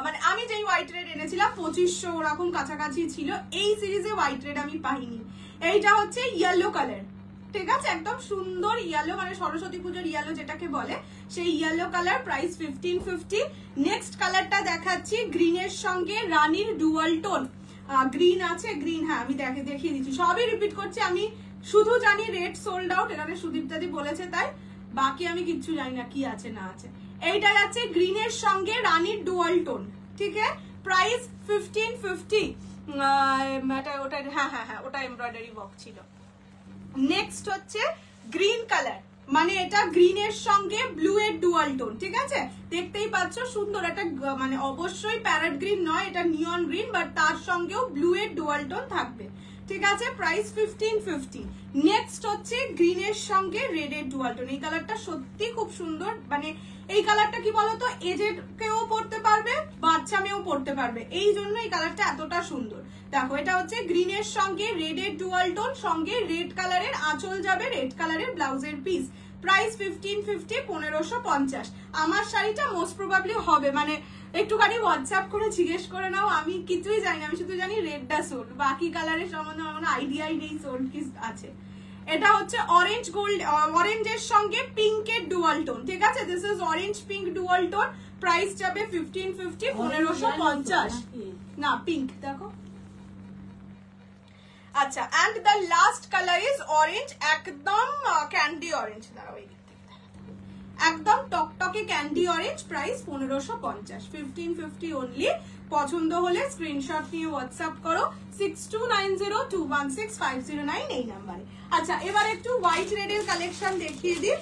মানে আমি যেই হোয়াইট রেড এনেছিলাম 2500 ওরকম কাছাকাছি ছিল, এই সিরিজে হোয়াইট রেড আমি পাইনি। এইটা হচ্ছে ইয়েলো কালার, ঠিক আছে, একদম সুন্দর ইয়েলো, মানে সরস্বতী পুজোর ইয়েলো যেটাকে বলে সেই ইয়েলো কালার, প্রাইস 1550। নেক্সট কালারটা দেখাচ্ছি গ্রিনের সঙ্গে রানীর ডুয়াল টোন, গ্রিন আছে, গ্রিন হ্যাঁ আমি দেখিয়ে দিচ্ছি, সবই রিপিট করছি। আমি শুধু জানি রেড সোল্ড আউট, এখানে সুদীপ্তাদি বলেছে তাই, বাকি আমি কিচ্ছু জানি না কি আছে না আছে। এইটা যাচ্ছে গ্রিনের সঙ্গে রানীর ডুয়াল টোন, ঠিক আছে, প্রাইস 1550। ওটা হ্যাঁ হ্যাঁ হ্যাঁ ওটা এমব্রয়ডারি ওয়ার্ক ছিল। নেক্সট হচ্ছে গ্রিন কালার, মানে এটা গ্রিনের সঙ্গে ব্লু এর ডুয়াল টোন, ঠিক আছে, দেখতেই পাচ্ছ সুন্দর একটা, মানে অবশ্যই প্যারেট গ্রিন নয়, এটা নিয়ন গ্রিন, বাট তার সঙ্গেও ব্লু এর ডুয়াল টোন থাকবে, ঠিক আছে, প্রাইস 1550। নেক্সট হচ্ছে গ্রিনের সঙ্গে রেড এর ডুয়াল টোন, এই কালারটা সত্যি খুব সুন্দর, মানে এই কালারটা কি বলতো এজেড কেও পরতে পারবে, বাচ্চা মেয়েও পরতে পারবে, এই জন্য এই কালারটা এতটা সুন্দর। দেখো এটা হচ্ছে গ্রিনের সঙ্গে রেড এর ডুয়াল টোন, সঙ্গে রেড কালারের আঁচল যাবে, রেড কালারের ব্লাউজের পিস, প্রাইস 1550, 1550। আমার শাড়িটা মোস্ট প্রবাবলি হবে, মানে একটুখানি হোয়াটসঅ্যাপ করে জিজ্ঞেস করে নাও, আমি কিছুই জানি না, আমি শুধু জানি রেডটা সোল্ড, বাকি কালারের সম্বন্ধে আমার কোনো আইডিয়াই নেই সোল্ড কি আছে। এটা হচ্ছে অরেঞ্জ গোল্ড, অরেঞ্জের সঙ্গে পিঙ্কের ডুয়াল টোন, ঠিক আছে, this is orange pink dual tone, price যাবে 1550, 1550। না পিঙ্ক দেখো। আচ্ছা and the last colour is orange, একদম ক্যান্ডি অরেঞ্জ, দাঁড়াও এই একদম টকটকে ক্যান্ডি অরেঞ্জ, প্রাইস 1550, 1550 অনলি। পছন্দ হলে স্ক্রিনশট নিয়ে হোয়াটসঅ্যাপ করো 6290216509 এই নাম্বারে। আচ্ছা এবার একটু হোয়াইট রেড এর কালেকশন দেখিয়ে দিই।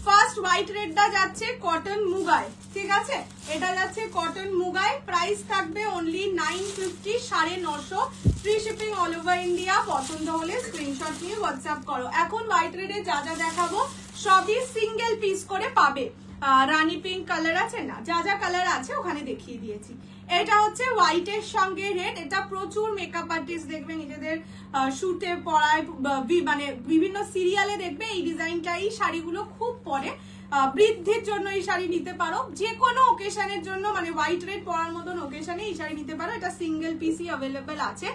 ফার্স্ট হোয়াইট রেডটা যাচ্ছে কটন মুগায়, ঠিক আছে, এটা যাচ্ছে কটন মুগায়, প্রাইস থাকবে only 950, 950, free shipping all over India. পছন্দ হলে স্ক্রিনশট নিয়ে হোয়াটসঅ্যাপ করো। এখন হোয়াইট রেডে যা যা দেখাবো সবই সিঙ্গেল পিস করে পাবে। রানী পিঙ্ক কালার আছে না, যা যা কালার আছে ওখানে দেখিয়ে দিয়েছি। এটা হচ্ছে হোয়াইটের সঙ্গে রেড। এটা প্রচুর মেকআপ আর্টিস্ট দেখবে নিজেদের শুটে পরায়, মানে বিভিন্ন সিরিয়ালে দেখবে এই ডিজাইনটা, এই শাড়িগুলো খুব পরে। বৃদ্ধির জন্য এই শাড়ি নিতে পারো, যে কোনো ওকেশনের জন্য, মানে হোয়াইট রেড পরার মতন ওকেশনে এই শাড়ি নিতে পারো। এটা সিঙ্গেল পিসই অ্যাভেলেবেল আছে।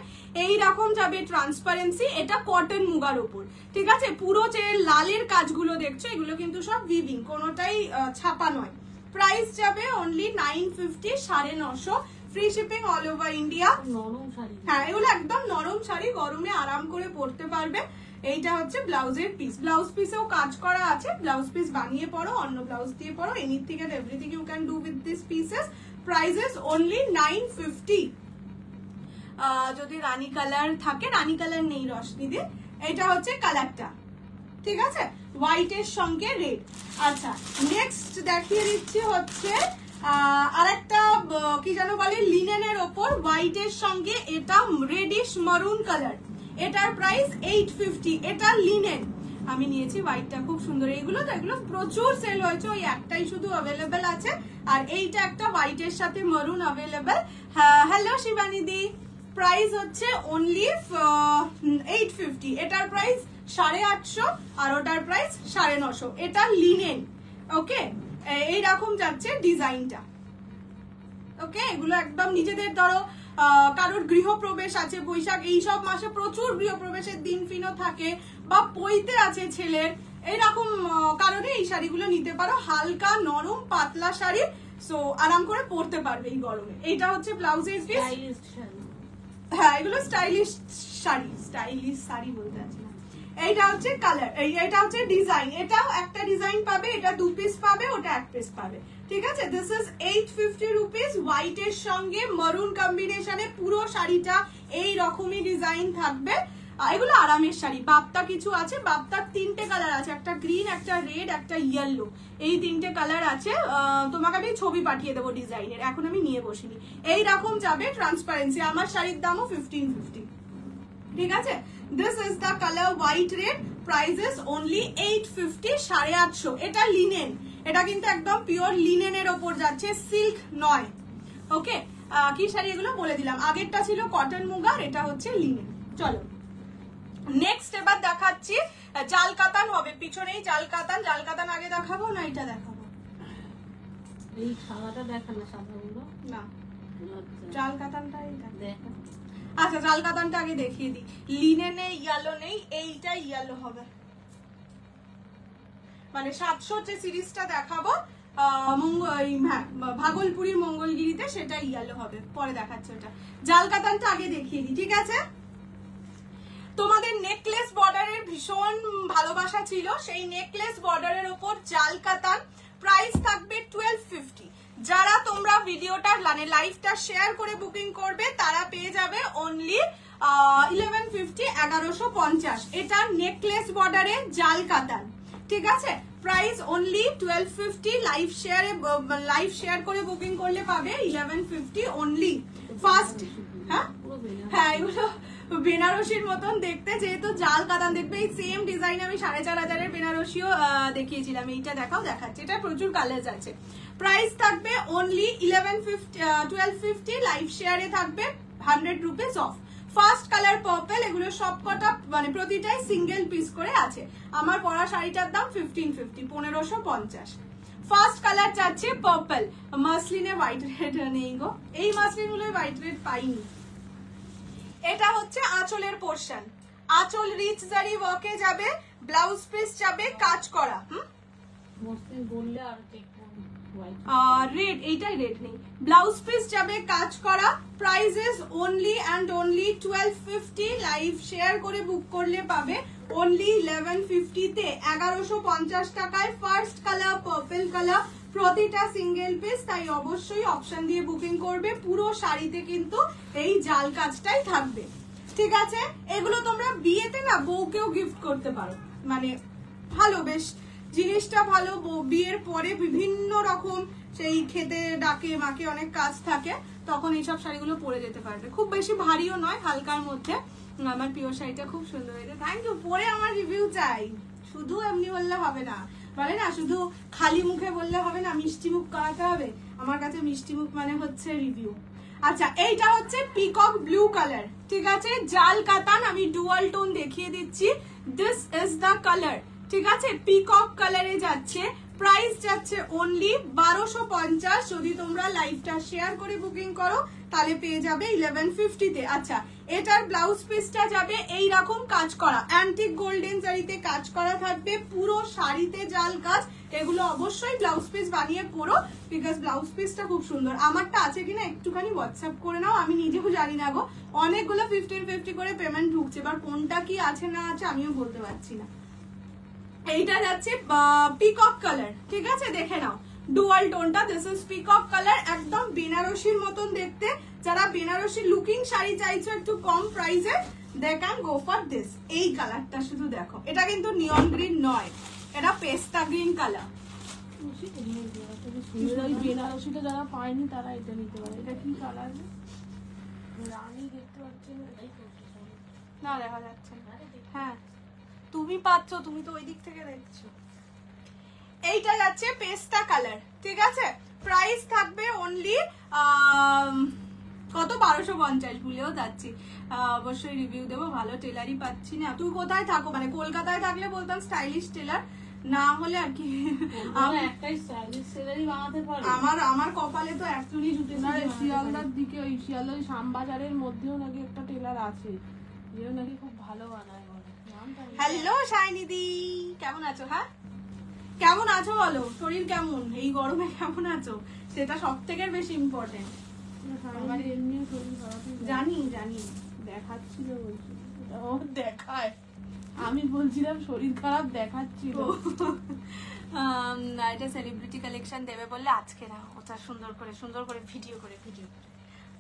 এই রকম যাবে ট্রান্সপারেন্সি, এটা কটন মুগার উপর, ঠিক আছে। পুরো যে লালের কাজগুলো দেখছো এগুলো কিন্তু সব উইভিং, কোনোটাই ছাপা নয়। প্রাইস যাবে only 950, 950, free shipping all over India. নরম শাড়ি, হ্যাঁ এগুলো একদম নরম শাড়ি, গরমে আরাম করে পরতে পারবে। এইটা হচ্ছে ব্লাউজের পিস, ব্লাউজ পিসেও কাজ করা আছে। ব্লাউজ পিস বানিয়ে পরো, অন্য ব্লাউজ দিয়ে পরো, anything and everything you can do with this pieces. Prices only 950। যদি রানী কালার থাকে, রানী কালার নেই রশনিদি। এটা হচ্ছে কালারটা, ঠিক আছে, হোয়াইটের সঙ্গে রেড। আচ্ছা নেক্সট দেখিয়ে দিচ্ছি হচ্ছে আরেকটা কি যেন বলে, লিনেনের ওপর হোয়াইটের সঙ্গে এটা রেডিশ মারুন কালার। এটার প্রাইস 850। এটা লিনেন, আমি নিয়েছি হোয়াইটটা, খুব সুন্দর। এইগুলো তো এগুলো প্রচুর সেল হয়েছে, ওই একটাই শুধু অ্যাভেলেবেল আছে। আর এইটা একটা হোয়াইটের সাথে মারুন অ্যাভেলেবেল। হ্যালো শিবানিদি, প্রাইস হচ্ছে অনলি 850। এটার প্রাইস 850 আর ওটার প্রাইস 950। এটা লিনেন, ওকে। এইরকম যাচ্ছে ডিজাইনটা, ওকে। এগুলো একদম নিজেদের ধরো কারোর গৃহপ্রবেশ আছে, বৈশাখ এইসব মাসে প্রচুর গৃহপ্রবেশের দিন ফিনও থাকে, বা পৈতে আছে ছেলের, এইরকম কারণে এই শাড়িগুলো নিতে পারো। হালকা নরম পাতলা শাড়ি, সো আরাম করে পরতে পারবে এই গরমে। এইটা হচ্ছে ব্লাউজের পিস। হ্যাঁ এগুলো স্টাইলিশ শাড়ি, স্টাইলিশ শাড়ি বলতে আছে না। এইটা হচ্ছে কালার, এইটা হচ্ছে ডিজাইন। এটাও একটা ডিজাইন পাবে, এটা 2 পিস পাবে, ওটা 1 পিস পাবে, ঠিক আছে। This is 850 rupees. হোয়াইটের সঙ্গে মারুন কম্বিনেশনে পুরো শাড়িটা এই রকমই ডিজাইন থাকবে। এগুলো আরামের শাড়ি। বাপ্তা কিছু আছে, বাপ্তার 3টে কালার আছে, একটা গ্রিন, একটা রেড, একটা ইয়েলো, এই 3টে কালার আছে। তোমাকে আমি ছবি পাঠিয়ে দেবো ডিজাইনের, এখন আমি নিয়ে বসিনি। এই রকম যাবে ট্রান্সপারেন্সি। আমার শাড়ির দামও 1550, ঠিক আছে। This is the colour white red. Prices only 850, 850। এটা লিনেন, এটা কিন্তু একদম পিওর লিনেনের ওপর যাচ্ছে, সিল্ক নয়, ওকে। কি শাড়ি এগুলো বলে দিলাম। আগেরটা ছিল কটন মুগার, এটা হচ্ছে লিনেন। চলো নেক্সট এবার দেখাচ্ছি জাল কাতান হবে, পিছনেই জাল কাতান। জাল কাতান আগে দেখাবো না এটা দেখাবো? এই সাদাটা দেখা না, সাদাগুলো না, জাল কাতানটাই দেখা। আচ্ছা জাল কাতানটা আগে দেখিয়ে দিই। লিনেনে ইয়েলো নেই, এইটা ইয়েলো হবে। মানে 700 যে সিরিজটা দেখাবো ভাগলপুরীর মঙ্গলগিরিতে, সেটা ইয়েলো হবে, পরে দেখাচ্ছে ওটা। জাল কাতানটা আগে দেখিয়ে দিই, ঠিক আছে। তোমাদের নেকলেস বর্ডারের ভীষণ ভালোবাসা ছিল, সেই নেকলেস বর্ডারের ওপর জাল কাতান। প্রাইস থাকবে 1250। যারা তোমরা ভিডিওটা মানে লাইভটা শেয়ার করে বুকিং করবে তারা পেয়ে যাবে অনলি 1150, 1150। এটা নেকলেস বর্ডারে জাল কাতান, ঠিক আছে। Price only 1250। লাইভ শেয়ার করে বুকিং করলে পাবে 1150 অনলি। ফার্স্ট হ্যাঁ এগুলো বেনারসির মতন দেখতে, যেহেতু জাল কাতান দেখবে। এই সেম ডিজাইন আমি 4500 বেনারসিও দেখিয়েছিলাম। এইটা দেখাচ্ছি, এটা প্রচুর কালার আছে। প্রাইস থাকবে অনলি 1250। লাইভ শেয়ারে থাকবে 100 rupees of. First colour purple, এগুলো সবকটা মানে প্রতিটাই সিঙ্গেল পিস করে আছে। আমার পরা শাড়িটার দাম 1550, 1550। ফার্স্ট কালার যাচ্ছে পার্পল। মাসলিনে হোয়াইট রেড নেই গো, এই মাসলিন গুলো হোয়াইট রেড পাইনি। এটা হচ্ছে আঁচলের পোর্শন, আঁচল রিচ জারি ওয়ার্কে যাবে, ব্লাউজ পিস যাবে কাজ করা। মসলিন বললে আর রেড, এইটাই রেড নেই। ব্লাউজ পিস যাবে কাজ করা। Prices only and only 1250। Live share করে বুক করলে পাবে অনলি 1150 তে, 1150 টাকায়। ফার্স্ট কালার পার্পল কালার, প্রতিটা সিঙ্গেল পিস, তাই অবশ্যই অপশন দিয়ে বুকিং করবে। পুরো শাড়িতে কিন্তু এই জাল কাজটাই থাকবে, ঠিক আছে। এগুলো তোমরা বিয়েতে না বউকেও গিফট করতে পারো, মানে ভালো, বেশ জিনিসটা ভালো। বিয়ের পরে বিভিন্ন রকম সেই খেতে ডাকে মাকে অনেক কাজ থাকে, তখন এইসব শাড়িগুলো পরে যেতে পারবে। খুব বেশি ভারীও নয়, হালকার মধ্যে। আমার প্রিয় শাড়িটা খুব সুন্দর হয়েছে, থ্যাংক ইউ। পরে আমার রিভিউ চাই, শুধু এমনি বললে হবে না, বলে না শুধু খালি মুখে বললে হবে না, মিষ্টি মুখ করাতে হবে। আমার কাছে মিষ্টি মুখ মানে হচ্ছে রিভিউ। আচ্ছা এইটা হচ্ছে পিকক ব্লু কালার, ঠিক আছে, জাল কাতান। আমি ডুয়াল টোন দেখিয়ে দিচ্ছি। দিস ইজ দ্য কালার, ঠিক আছে, পিকক কালারে যাচ্ছে। প্রাইস যাচ্ছে অনলি 1250। যদি তোমরা লাইভটা শেয়ার করে বুকিং করো তাহলে পেয়ে যাবে 1150 তে। আচ্ছা এটার ব্লাউজ পিসটা যাবে এই রকম কাজ করা, অ্যান্টিক গোল্ডেন জারিতে কাজ করা থাকবে, পুরো শাড়িতে জাল কাজ। এগুলো অবশ্যই ব্লাউজ পিস বানিয়ে পরো, বিকজ ব্লাউজ পিসটা খুব সুন্দর। আমারটা আছে কিনা একটুখানি হোয়াটসঅ্যাপ করে নাও, আমি নিজেও জানি না গো। অনেকগুলো 1550 করে পেমেন্ট ঢুকছে, এবার কোনটা কি আছে না আছে আমিও বলতে পারছি না। এইটা যাচ্ছে পিকক কালার, ঠিক আছে, দেখে নাও ডুয়াল টোনটা। দিস ইজ পিকক কালার, একদম বেনারসির মতন দেখতে। যারা বেনারসি লুকিং শাড়ি চাইছো একটু কম প্রাইসে, they can go for this. এই কালারটা শুধু দেখো, এটা কিন্তু নিয়ন গ্রিন নয়, এটা পেস্তা গ্রিন কালার। বেনারসিটা যারা পায়নি তারা এটা নিতে পারে। এটা কি কালার? রানী দেখতে পাচ্ছেন? না দেখা যাচ্ছে না। হ্যাঁ তুমি পাচ্ছ, তুমি তো ওই দিক থেকে দেখছো। এইটা যাচ্ছে পেস্তা কালার, ঠিক আছে। প্রাইস থাকবে অনলি কত 1250, ভুলেও যাচ্ছি। অবশ্যই রিভিউ দেবো, ভালো টেলারই পাচ্ছি না। তুই কোথায় থাকো? মানে কলকাতায় থাকলে বলতাম স্টাইলিশ টেলার, না হলে আর কি একটাই স্টাইলিশ টেলারই বানাতে পারে। আমার কপালে তো একজনই জুটে না, শিয়ালদার দিকে, ওই শিয়ালদার শ্যামবাজারের মধ্যেও নাকি একটা টেলার আছে, যেও নাকি খুব ভালো বানায়। হ্যালো শাইনিদি, কেমন আছো? হ্যাঁ কেমন আছো বলো, শরীর কেমন, এই গরমে কেমন আছো, সেটা সব থেকে বেশি ইম্পর্টেন্ট। এমনিও শরীর খারাপ, জানি জানি, দেখাচ্ছিল বলছি, ও দেখায়, আমি বলছিলাম শরীর খারাপ দেখাচ্ছিল। এটা সেলিব্রিটি কালেকশন দেবে বললে আজকে না, ওটা সুন্দর করে ভিডিও করে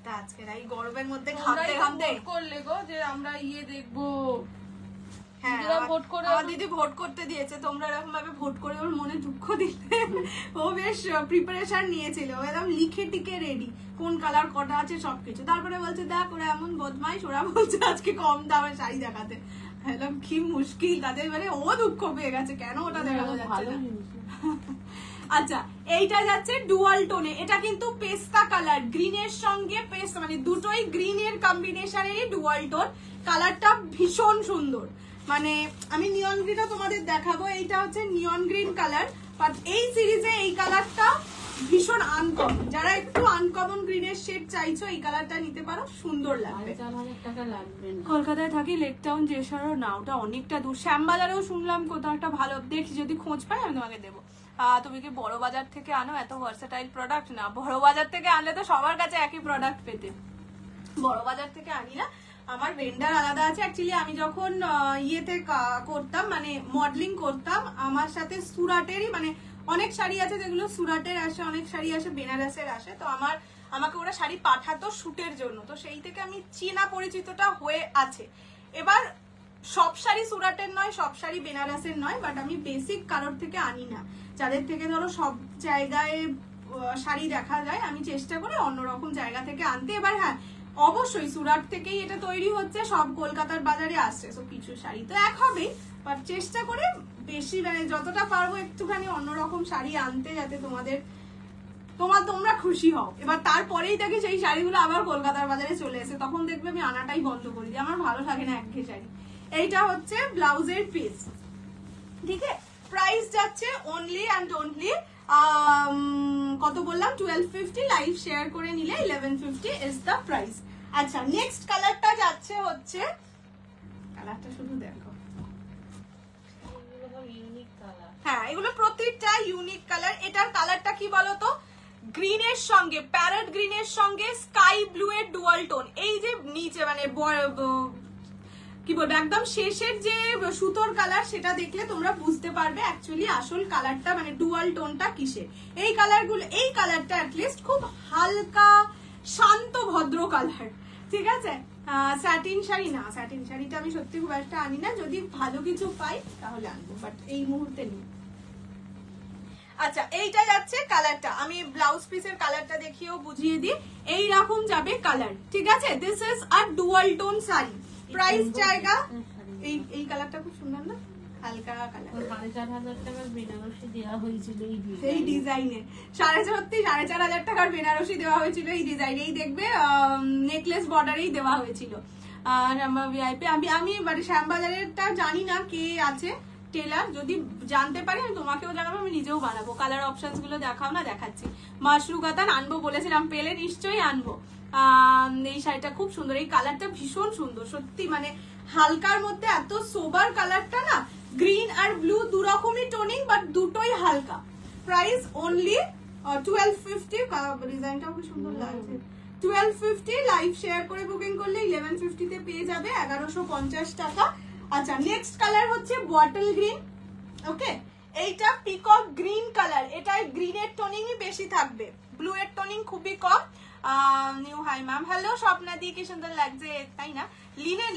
তা আজকে না, এই গরমের মধ্যে ঘামতে ঘামতে করলে গো যে আমরা ইয়ে দেখবো। হ্যাঁ আমার দিদি ভোট করতে দিয়েছে, তোমরা এরকম ভাবে ভোট করে ওর মনে দুঃখ দিলে। ও বেশ প্রিপারেশন নিয়েছিল, একদম লিখে টিকে রেডি, কোন কালার কটা আছে সবকিছু। তারপরে বলছে দেখ ওরা এমন বদমাইশ, ওরা বলছে আজকে কম দামে শাড়ি দেখাতে। একদম কি মুশকিল তাদের, মানে ও দুঃখ পেয়ে গেছে কেন ওটা দেখানো যাচ্ছে না। আচ্ছা এইটা যাচ্ছে ডুয়াল টোনে, এটা কিন্তু পেস্তা কালার, গ্রিনের সঙ্গে পেস্তা, মানে দুটোই গ্রিনের কম্বিনেশনেরই ডুয়াল টোন। কালারটা ভীষণ সুন্দর, মানে আমি নিয়ন গ্রিনও তোমাদের দেখাবো। এইটা হচ্ছে নিয়ন গ্রিন কালার, বাট এই সিরিজে এই কালারটা ভীষণ আনকমন। যারা একটু আনকমন গ্রিনের শেড চাইছো এই কালারটা নিতে পারো, সুন্দর লাগবে। কলকাতায় থাকি, লেক টাউন জেসারও না, ওটা অনেকটা দূর। শ্যামবাজারেও শুনলাম কোথাও একটা ভালো, দেখি যদি খোঁজ পাই আমি তোমাকে দেবো। তুমি কি বড় বাজার থেকে আনো এত ভার্সেটাইল প্রোডাক্ট? না, বড় বাজার থেকে আনলে তো সবার কাছে একই প্রোডাক্ট পেতে, বড় বাজার থেকে আনি না, আমার ভেন্ডার আলাদা আছে। অ্যাকচুয়ালি আমি যখন ইয়েতে করতাম, মানে মডেলিং করতাম, আমার সাথে সুরাটেরই, মানে অনেক শাড়ি আছে যেগুলো সুরাটের আসে, অনেক শাড়ি আসে বেনারসের আসে, তো আমাকে ওরা শাড়ি পাঠাতো শুটের জন্য, তো সেই থেকে আমি চেনা পরিচিতটা হয়ে আছে। এবার সব শাড়ি সুরাটের নয়, সব শাড়ি বেনারসের নয়, বাট আমি বেসিক কারোর থেকে আনি না। যাদের থেকে ধরো সব জায়গায় শাড়ি দেখা যায়, আমি চেষ্টা করি অন্যরকম জায়গা থেকে আনতে। এবার হ্যাঁ অবশ্যই সুরাট থেকেই এটা তৈরি হচ্ছে, সব কলকাতার বাজারে আসছে, তো কিছু শাড়ি তো এক হবেই, বাট চেষ্টা করে বেশি, মানে যতটা পারবো একটুখানি অন্যরকম শাড়ি আনতে, যাতে তোমরা খুশি হও। এবার তারপরেই দেখি সেই শাড়িগুলো আবার কলকাতার বাজারে চলে এসে, তখন দেখবে আমি আনাটাই বন্ধ করে দিই, আমার ভালো লাগে না একঘেয়ে শাড়ি। এইটা হচ্ছে ব্লাউজের পিস, ঠিক আছে। প্রাইস যাচ্ছে অনলি অ্যান্ড অনলি কত বললাম, 1250। লাইভ শেয়ার করে নিলে 1150 ইজ দ্য প্রাইস। আচ্ছা নেক্সট কালারটা যাচ্ছে হচ্ছে, কালারটা শুধু দেখো, হ্যাঁ এগুলো প্রত্যেকটা ইউনিক কালার। এটার কালারটা কি বলতো, গ্রিনের সঙ্গে, প্যারট গ্রিনের সঙ্গে স্কাই ব্লু এর ডুয়াল টোন। এই যে নিচে মানে কি বলবো, একদম শেষের যে সুতোর কালার, সেটা দেখলে তোমরা বুঝতে পারবে অ্যাকচুয়ালি আসল কালারটা, মানে ডুয়াল টোনটা কিসের। এই কালারগুলো, এই কালারটা অ্যাটলিস্ট খুব হালকা শান্ত ভদ্র কালার, ঠিক আছে। স্যাটিন শাড়ি না, স্যাটিন শাড়িটা আমি সত্যি খুব একটা আনি না, যদি ভালো কিছু পাই তাহলে আনবো, বাট এই মুহূর্তে নেই। আচ্ছা এইটা যাচ্ছে কালারটা, আমি ব্লাউজ পিসের কালারটা দেখিয়েও বুঝিয়ে দিই। এইরকম যাবে কালার, ঠিক আছে। This is a dual tone sari. Price জায়গা, এই কালারটা খুব সুন্দর না, হালকা কালার। 4,500 টাকার বেনারসি দেওয়া হয়েছিল এই ডিজাইনে, 4,500 টাকার বেনারসি দেওয়া হয়েছিল এই ডিজাইনে। এই দেখবে নেকলেস বর্ডারেই দেওয়া হয়েছিল। আর আমার ভিআইপি আমি মানে শ্যামবাজারেরটা জানি না কে আছে টেলার, যদি জানতে পারি আমি তোমাকেও জানাবো, আমি নিজেও বানাবো। কালার অপশনস গুলো দেখাও না, দেখাচ্ছি। মাশরু কাতান আনবো বলেছিলাম, পেলে নিশ্চয়ই আনবো। এই শাড়িটা খুব সুন্দর, এই কালারটা ভীষণ সুন্দর সত্যি, মানে হালকার মধ্যে এত সোবার কালারটা না, গ্রিন আর ব্লু দু রকমই টোনিং, বাট দুটোই হালকা। Price only 1250। ডিজাইনটাও খুব সুন্দর লাগছে। 1250 লাইভ শেয়ার করে বুকিং করলে 1150 তে পেয়ে যাবে, 1150 টাকা। আচ্ছা, নেক্সট কালার হচ্ছে বটল গ্রিন। ওকে, এইটা পিকক গ্রিন কালার, এটাই গ্রিনের টোনিংই বেশি থাকবে, ব্লু এর টোনিং খুবই কম। New hi ma'am, hello Swapna di, কি সুন্দর লাগছে তাই না?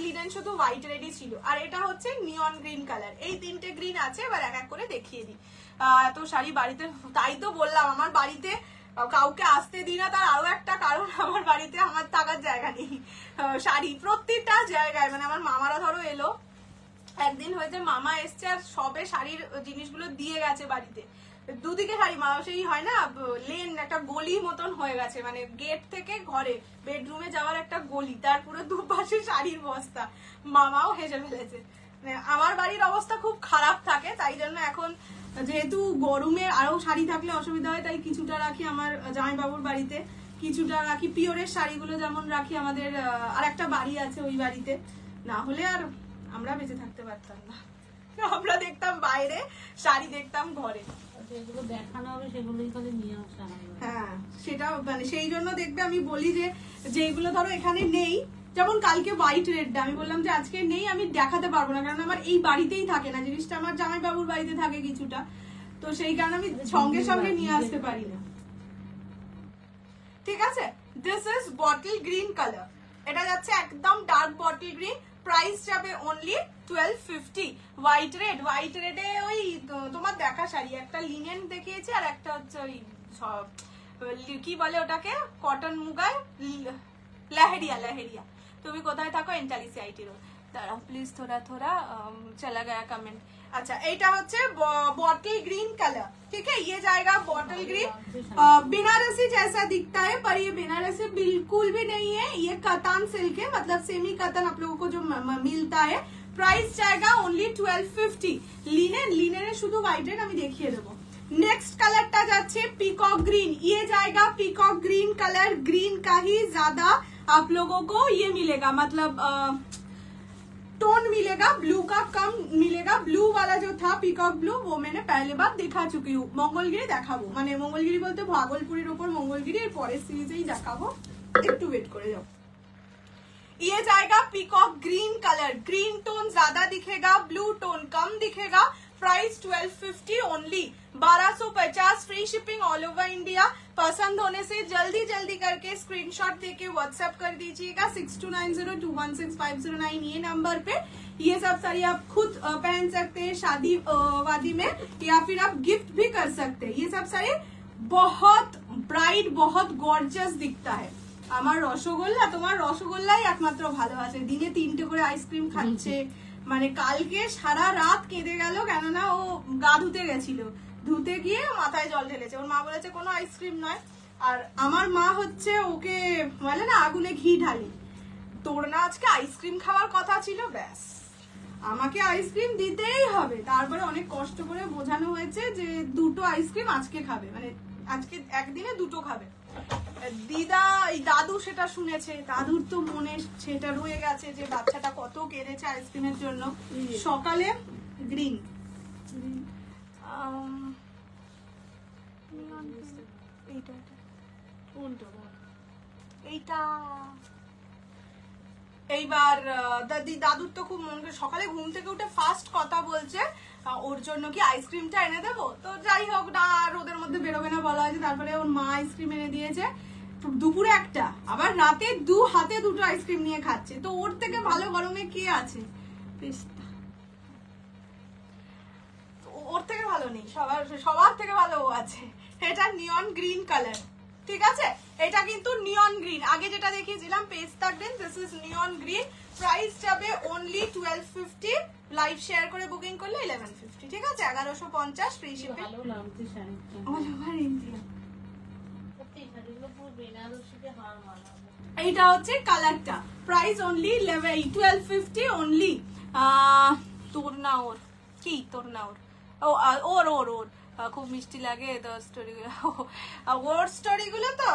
লিনেন শুধু হোয়াইট রেডি ছিল। আর এটা হচ্ছে নিয়ন গ্রিন কালার। এই তিনটে গ্রিন আছে, এবার এক এক করে দেখিয়ে দিই। এত শাড়ি বাড়িতে, তাই তো বললাম আমার বাড়িতে কাউকে আসতে দিই না, তার আরো একটা কারণ, আমার বাড়িতে আমার থাকার জায়গা নেই। শাড়ি প্রত্যেকটা জায়গায়, মানে আমার মামারা ধরো এলো, একদিন হয়েছে মামা এসছে আর সবে শাড়ির জিনিসগুলো দিয়ে গেছে বাড়িতে। দুদিকে শাড়ি, সেই হয় না লেন, একটা গলি মতন হয়ে গেছে, মানে গেট থেকে ঘরে বেডরুমে যাওয়ার একটা গলি, তার পুরো দুপাশে শাড়ির বস্তা। মামাও হেসে ফেলেছে। আমার বাড়ির অবস্থা খুব খারাপ থাকে, তাই জন্য এখন যেহেতু গরমে আরো শাড়ি থাকলে অসুবিধা হয়, তাই কিছুটা রাখি আমার জামাইবাবুর বাড়িতে, কিছুটা রাখি পিওরের শাড়িগুলো যেমন রাখি আমাদের আর একটা বাড়ি আছে ওই বাড়িতে, না হলে আর আমরা বেঁচে থাকতে পারতাম না। আমরা দেখতাম বাইরে, শাড়ি দেখতাম ঘরে। যেগুলো দেখানো হবে সেগুলোই করে নিয়ে আসা হবে। হ্যাঁ, সেটা মানে সেই জন্য দেখবে আমি বলি যে যেগুলো ধরো এখানে নেই, যেমন কালকে হোয়াইট রেডটা আমি বললাম যে আজকে নেই, আমি দেখাতে পারবো না, কারণ আমার এই বাড়িতেই থাকে না জিনিসটা, আমার জামাইবাবুর বাড়িতে থাকে কিছুটা, তো সেই কারণে আমি সঙ্গে সঙ্গে নিয়ে আসতে পারি না। ঠিক আছে, this is bottle green colour, এটা যাচ্ছে একদম ডার্ক বটল গ্রিন। প্রাইস যাবে অনলি 1250। হোয়াইট রেডে ওই তোমার দেখা শাড়ি, একটা লিনেন দেখিয়েছি আর একটা হচ্ছে ওই কি বলে ওটাকে, কটন মুগায় লহেরিয়া। তুমি কোথায় থাকো? এন্টালিসি আইটি রোড। দাঁড়াও প্লিজ, थोड़ा चला गया कमेंट। अच्छा, এইটা হচ্ছে बॉटल ग्रीन कलर, ठीक है, ये जाएगा बॉटल ग्रीन। बनारसी जैसा दिखता है, पर ये बनारसी बिल्कुल भी नहीं है, ये कतान सिल्क है, मतलब सेमी कतन आप लोगों को जो मिलता है। प्राइस जाएगा ओनली 1250। लिनेन শুধু হোয়াইট রেড আমি দেখিয়ে দেবো। नेक्स्ट कलरটা যাচ্ছে পিকক ग्रीन, ये जाएगा पिकॉक ग्रीन कलर। ग्रीन का ही ज्यादा आप लोगों को ये मिलेगा, मतलब टोन मिलेगा, ब्लू का कम मिलेगा। ब्लू वाला जो था पिकॉक ब्लू, वो मैंने पहले बार दिखा चुकी हूँ। मंगलगिरी দেখাবো, মানে मंगलगिरी बोलते भागलपुरेर ऊपर मंगलगिरी, এর পরের সিরিজেই দেখাবো, একটু ওয়েট করে যাও। ये जाएगा peacock green colour, green tone ज्यादा दिखेगा, ब्लू टोन कम दिखेगा। Price 1250 only, 1250, free shipping all over India. पसंद होने से जल्दी जल्दी करके स्क्रीनशॉट देके व्हाट्सएप कर दीजिएगा 6290216509 ये नंबर पे। ये सब साड़ी आप खुद पहन सकते हैं शादी वादी में, या फिर आप गिफ्ट भी कर सकते हैं। ये सब साड़ी बहुत ब्राइट, बहुत गॉर्जियस दिखता है। আমার রসগোল্লা, তোমার রসগোল্লাই একমাত্র ভালো আছে, দিনে 3টে করে আইসক্রিম খাচ্ছে, মানে কালকে সারা রাত কেঁদে গেল, কেননা ও গা ধুতে গেছিল, ধুতে গিয়ে মাথায় জল ঢেলেছে, ওর মা বলেছে কোনো আইসক্রিম নয়। আর আমার মা হচ্ছে ওকে বলে না আগুনে ঘি ঢালি, তোর না আজকে আইসক্রিম খাওয়ার কথা ছিল, ব্যাস আমাকে আইসক্রিম দিতেই হবে। তারপরে অনেক কষ্ট করে বোঝানো হয়েছে যে 2টো আইসক্রিম আজকে খাবে, মানে আজকে একদিনে 2টো খাবে। দিদা এই দাদু সেটা শুনেছে, দাদুর তো মনে সেটা রয়ে গেছে যে বাচ্চাটা কত কেঁদেছে আইসক্রিমের জন্য। সকালে গ্রিন এইটা এইবার দাদুর তো খুব মন, সকালে ঘুম থেকে উঠে ফার্স্ট কথা বলছে ওর জন্য কি আইসক্রিমটা এনে দেবো। তো যাই হোক না, রোদের মধ্যে বেরোবে না বলা হয়েছে, তারপরে ওর মা আইসক্রিম এনে দিয়েছে, দুপুরে একটা, আবার রাতে হাতে 2টো আইসক্রিম নিয়ে খাচ্ছে। তো ওর থেকে ভালো গরমে কে আছে, ওর থেকে ভালো নেই, সবার থেকে ভালো ও আছে। এটা নিয়ন গ্রিন কালার, ঠিক আছে, এটা কিন্তু নিয়ন গ্রিন, আগে যেটা দেখিয়েছিলাম পেস্তা green, this is neon green. Price যাবে অনলি 1250, লাইভ শেয়ার করে বুকিং করলে 1150, ঠিক আছে, 1150 ফ্রি শিপিং। ভালো লাগছে শাড়িটা, অল ওভার ইন্ডিয়া। সত্যি শাড়িগুলো পুরো বেনারসিতে হার মানাবে। এইটা হচ্ছে কালারটা, প্রাইস অনলি 1250 অনলি। তোর না ওর কি, তোর না ওর, ও ওর ওর ওর খুব মিষ্টি লাগে তো স্টোরি, ওর স্টোরি গুলো তো,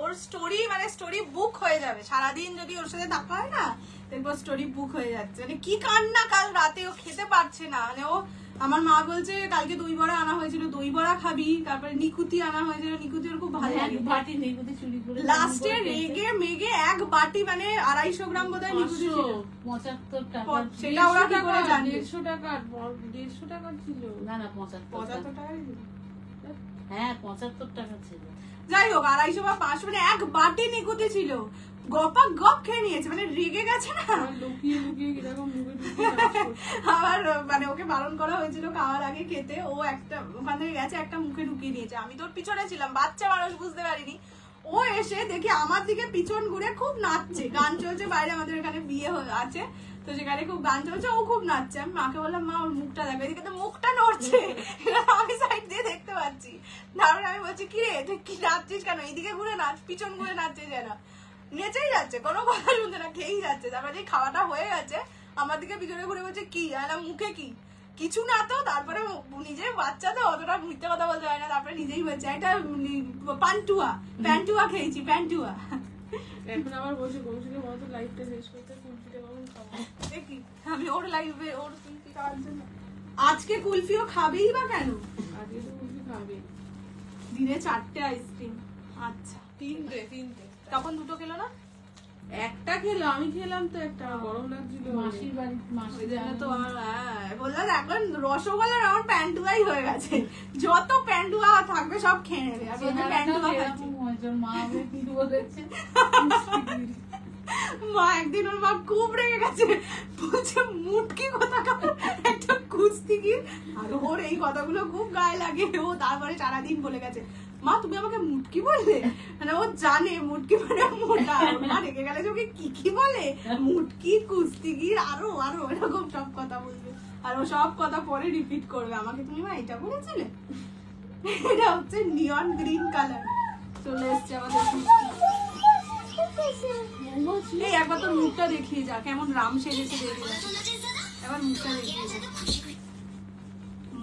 ওর স্টোরি মানে স্টোরি বুক হয়ে যাবে সারাদিন যদি ওর সাথে থাকা হয় না, দেখবো স্টোরি বুক হয়ে যাচ্ছে। মানে কি কান্না, কাল রাতে ও খেতে পারছে না, মানে ও, আমার মা বলছে কালকে দই বড়া আনা হয়েছিল, দই বড়া খাবি, তারপরে নিকুতি আনা হয়েছিল, নিকুতি ওর খুব ভালো লাগে, বাটি নিকুতি চুরি করে লাস্টে রেগে মেগে এক বাটি মানে 250 গ্রাম বোধহয় নিকুতি ছিল, 75 টাকা। সেটা ওরা কি করে জানবে? 150 টাকা ছিল না, না 75 টাকা ছিল। হ্যাঁ 75 টাকা ছিল। যাই হোক 250 বা 500 মানে এক বাটি নিকুতি ছিল, গপা গপ খেয়ে নিয়েছে, মানে রেগে গেছে না, লুকিয়ে লুকিয়ে কিরকম মুখে ঢুকিয়ে আবার মানে ওকে বারণ করা হয়েছিল খাওয়ার আগে খেতে, ও একটা ওখান থেকে গেছে একটা মুখে ঢুকিয়ে নিয়েছে, আমি তোর পিছনে ছিলাম, বাচ্চা মানুষ বুঝতে পারিনি, ও এসে দেখি আমার দিকে পিছন ঘুরে খুব নাচছে, গান চলছে বাইরে, আমাদের এখানে বিয়ে আছে তো সেখানে খুব গান চলছে, ও খুব নাচছে, আমি মাকে বললাম মা ওর মুখটা দেখো, এদিকে তো মুখটা নড়ছে, আমি সাইড দিয়ে দেখতে পাচ্ছি, তারপরে আমি বলছি কি রে তুই কি নাচছিস কেন, এইদিকে ঘুরে নাচ, পিছন ঘুরে নাচছে যেন, নেচেই যাচ্ছে, কোনো কথা শুনছে না, খেয়েই যাচ্ছে। তারপরে যে খাওয়াটা হয়ে গেছে আমার দিকে পিছনে ঘুরে বলছে কি, মুখে কি কিছু না তো, তারপরে নিজের বাচ্চা তো অতটা মিথ্যে কথা বলতে হয় না, তারপরে নিজেই বলছে একটা প্যান্টুয়া খেয়েছি, প্যান্টুয়া। এখন আবার বসে কৌশিকে মতো লাইফটা শেষ করতে, কুলফিটা কখন খাবো দেখি আমি ওর লাইফে ওর কুলফি খাওয়ার জন্য, আজকে কুলফিও খাবেই বা কেন, আজকে তো কুলফি খাবে, দিনে 4টে আইসক্রিম, আচ্ছা 3টে তখন 2টো খেলো না, একটা খেলো, আমি খেলাম তো একটা, গরম লাগছিল মাসির বাড়ি, মাসির জন্য তো বললাম এখন রসগোল্লার আমার প্যান্টুয়াই হয়ে গেছে, যত প্যান্টুয়া থাকবে সব খেয়ে নেবে, আর বলছে প্যান্টুয়া খাচ্ছি। মা কি বলেছে, মা একদিন ওর মা খুব রেগে গেছে, বলছে মুটকি কোথাকার একটা কুস্তিগির, আর ওর এই কথাগুলো খুব গায়ে লাগে, ও তারপরে সারাদিন বলে গেছে মা তুমি আমাকে মুটকি বললে, মানে ও জানে মুটকি মানে মোটা, মা রেগে গেলে যে ওকে কি বলে, মুটকি, কুস্তিগির, আরো আরো এরকম সব কথা বলবে, আর ও সব কথা পরে রিপিট করবে, আমাকে তুমি মা এটা বলেছিলে। এটা হচ্ছে নিয়ন গ্রিন কালার, চলে এসছে আমাদের এই, একবার তো মুখটা দেখিয়ে যা কেমন রাম সেজেছে, দেখে যা এবার মুখটা দেখিয়ে যা,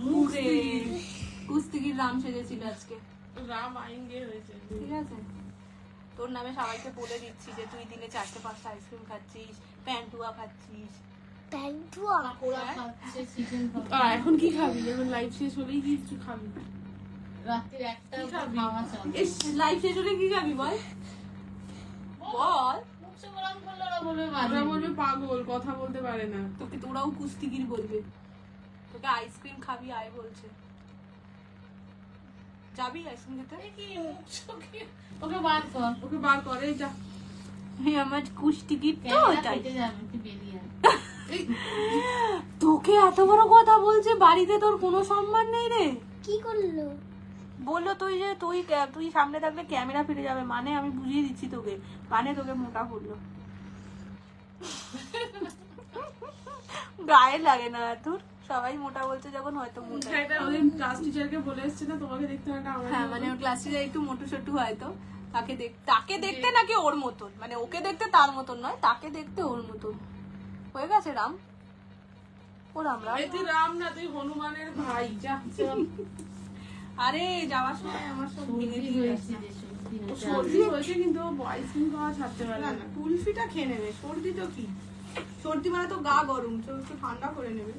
মুখে কুস্তিগির রাম সেজেছিল আজকে, রাম আইঙ্গে হয়েছে, ঠিক আছে, তোর নামে সবাইকে বলে দিচ্ছি যে তুই দিনে 4টে-5টা আইসক্রিম খাচ্ছিস, প্যান্টুয়া খাচ্ছিস, এখন কি খাবি, এখন লাইফ শেষ হলেই কি কিছু খাবি, রাত্রির একটা খাওয়া চাই, লাইফ শেষ হলে কি খাবি বল বল, ওরা বলবে পাগল, কথা বলতে পারে না, তোকে তোরাও কুস্তিগির বলবে, তোকে আইসক্রিম খাবি আয় বলছে, যাবি আইসক্রিম খেতে, ওকে বার করে যা, আমার কুস্তিগির তো তাই তোকে এত বড় কথা বলছে, বাড়িতে তোর কোনো সম্মান নেই রে, কি করলো, বললো তুই যে তুই সামনে থাকলে ক্যামেরা ফিরে যাবে, মানে আমি বুঝিয়ে দিচ্ছি তোকে, মানে তোকে মোটা করলো, গায়ে লাগে না তোর, সবাই মোটা বলছে যখন হয়তো মোটা, ওদের ক্লাস টিচারকে বলে এসছে না তোমাকে দেখতে হয় না, হ্যাঁ মানে ওর ক্লাস টিচার একটু মোটু সোটু হয়তো, তাকে দেখতে নাকি ওর মতন, মানে ওকে দেখতে তার মতন নয়, তাকে দেখতে ওর মতন হয়ে গেছে রাম, ও রাম রাম, তুই রাম না, তুই হনুমানের ভাই, যা আরে যাওয়ার সময় আমার সব ভেঙে দিয়ে গেছে, সর্দি হয়েছে কিন্তু আইসক্রিম খাওয়া ছাড়তে পারে না না, কুলফিটা খেয়ে নেবে, সর্দি তো কি, সর্দি মানে তো গা গরম, তো একটু ঠান্ডা করে নেবে,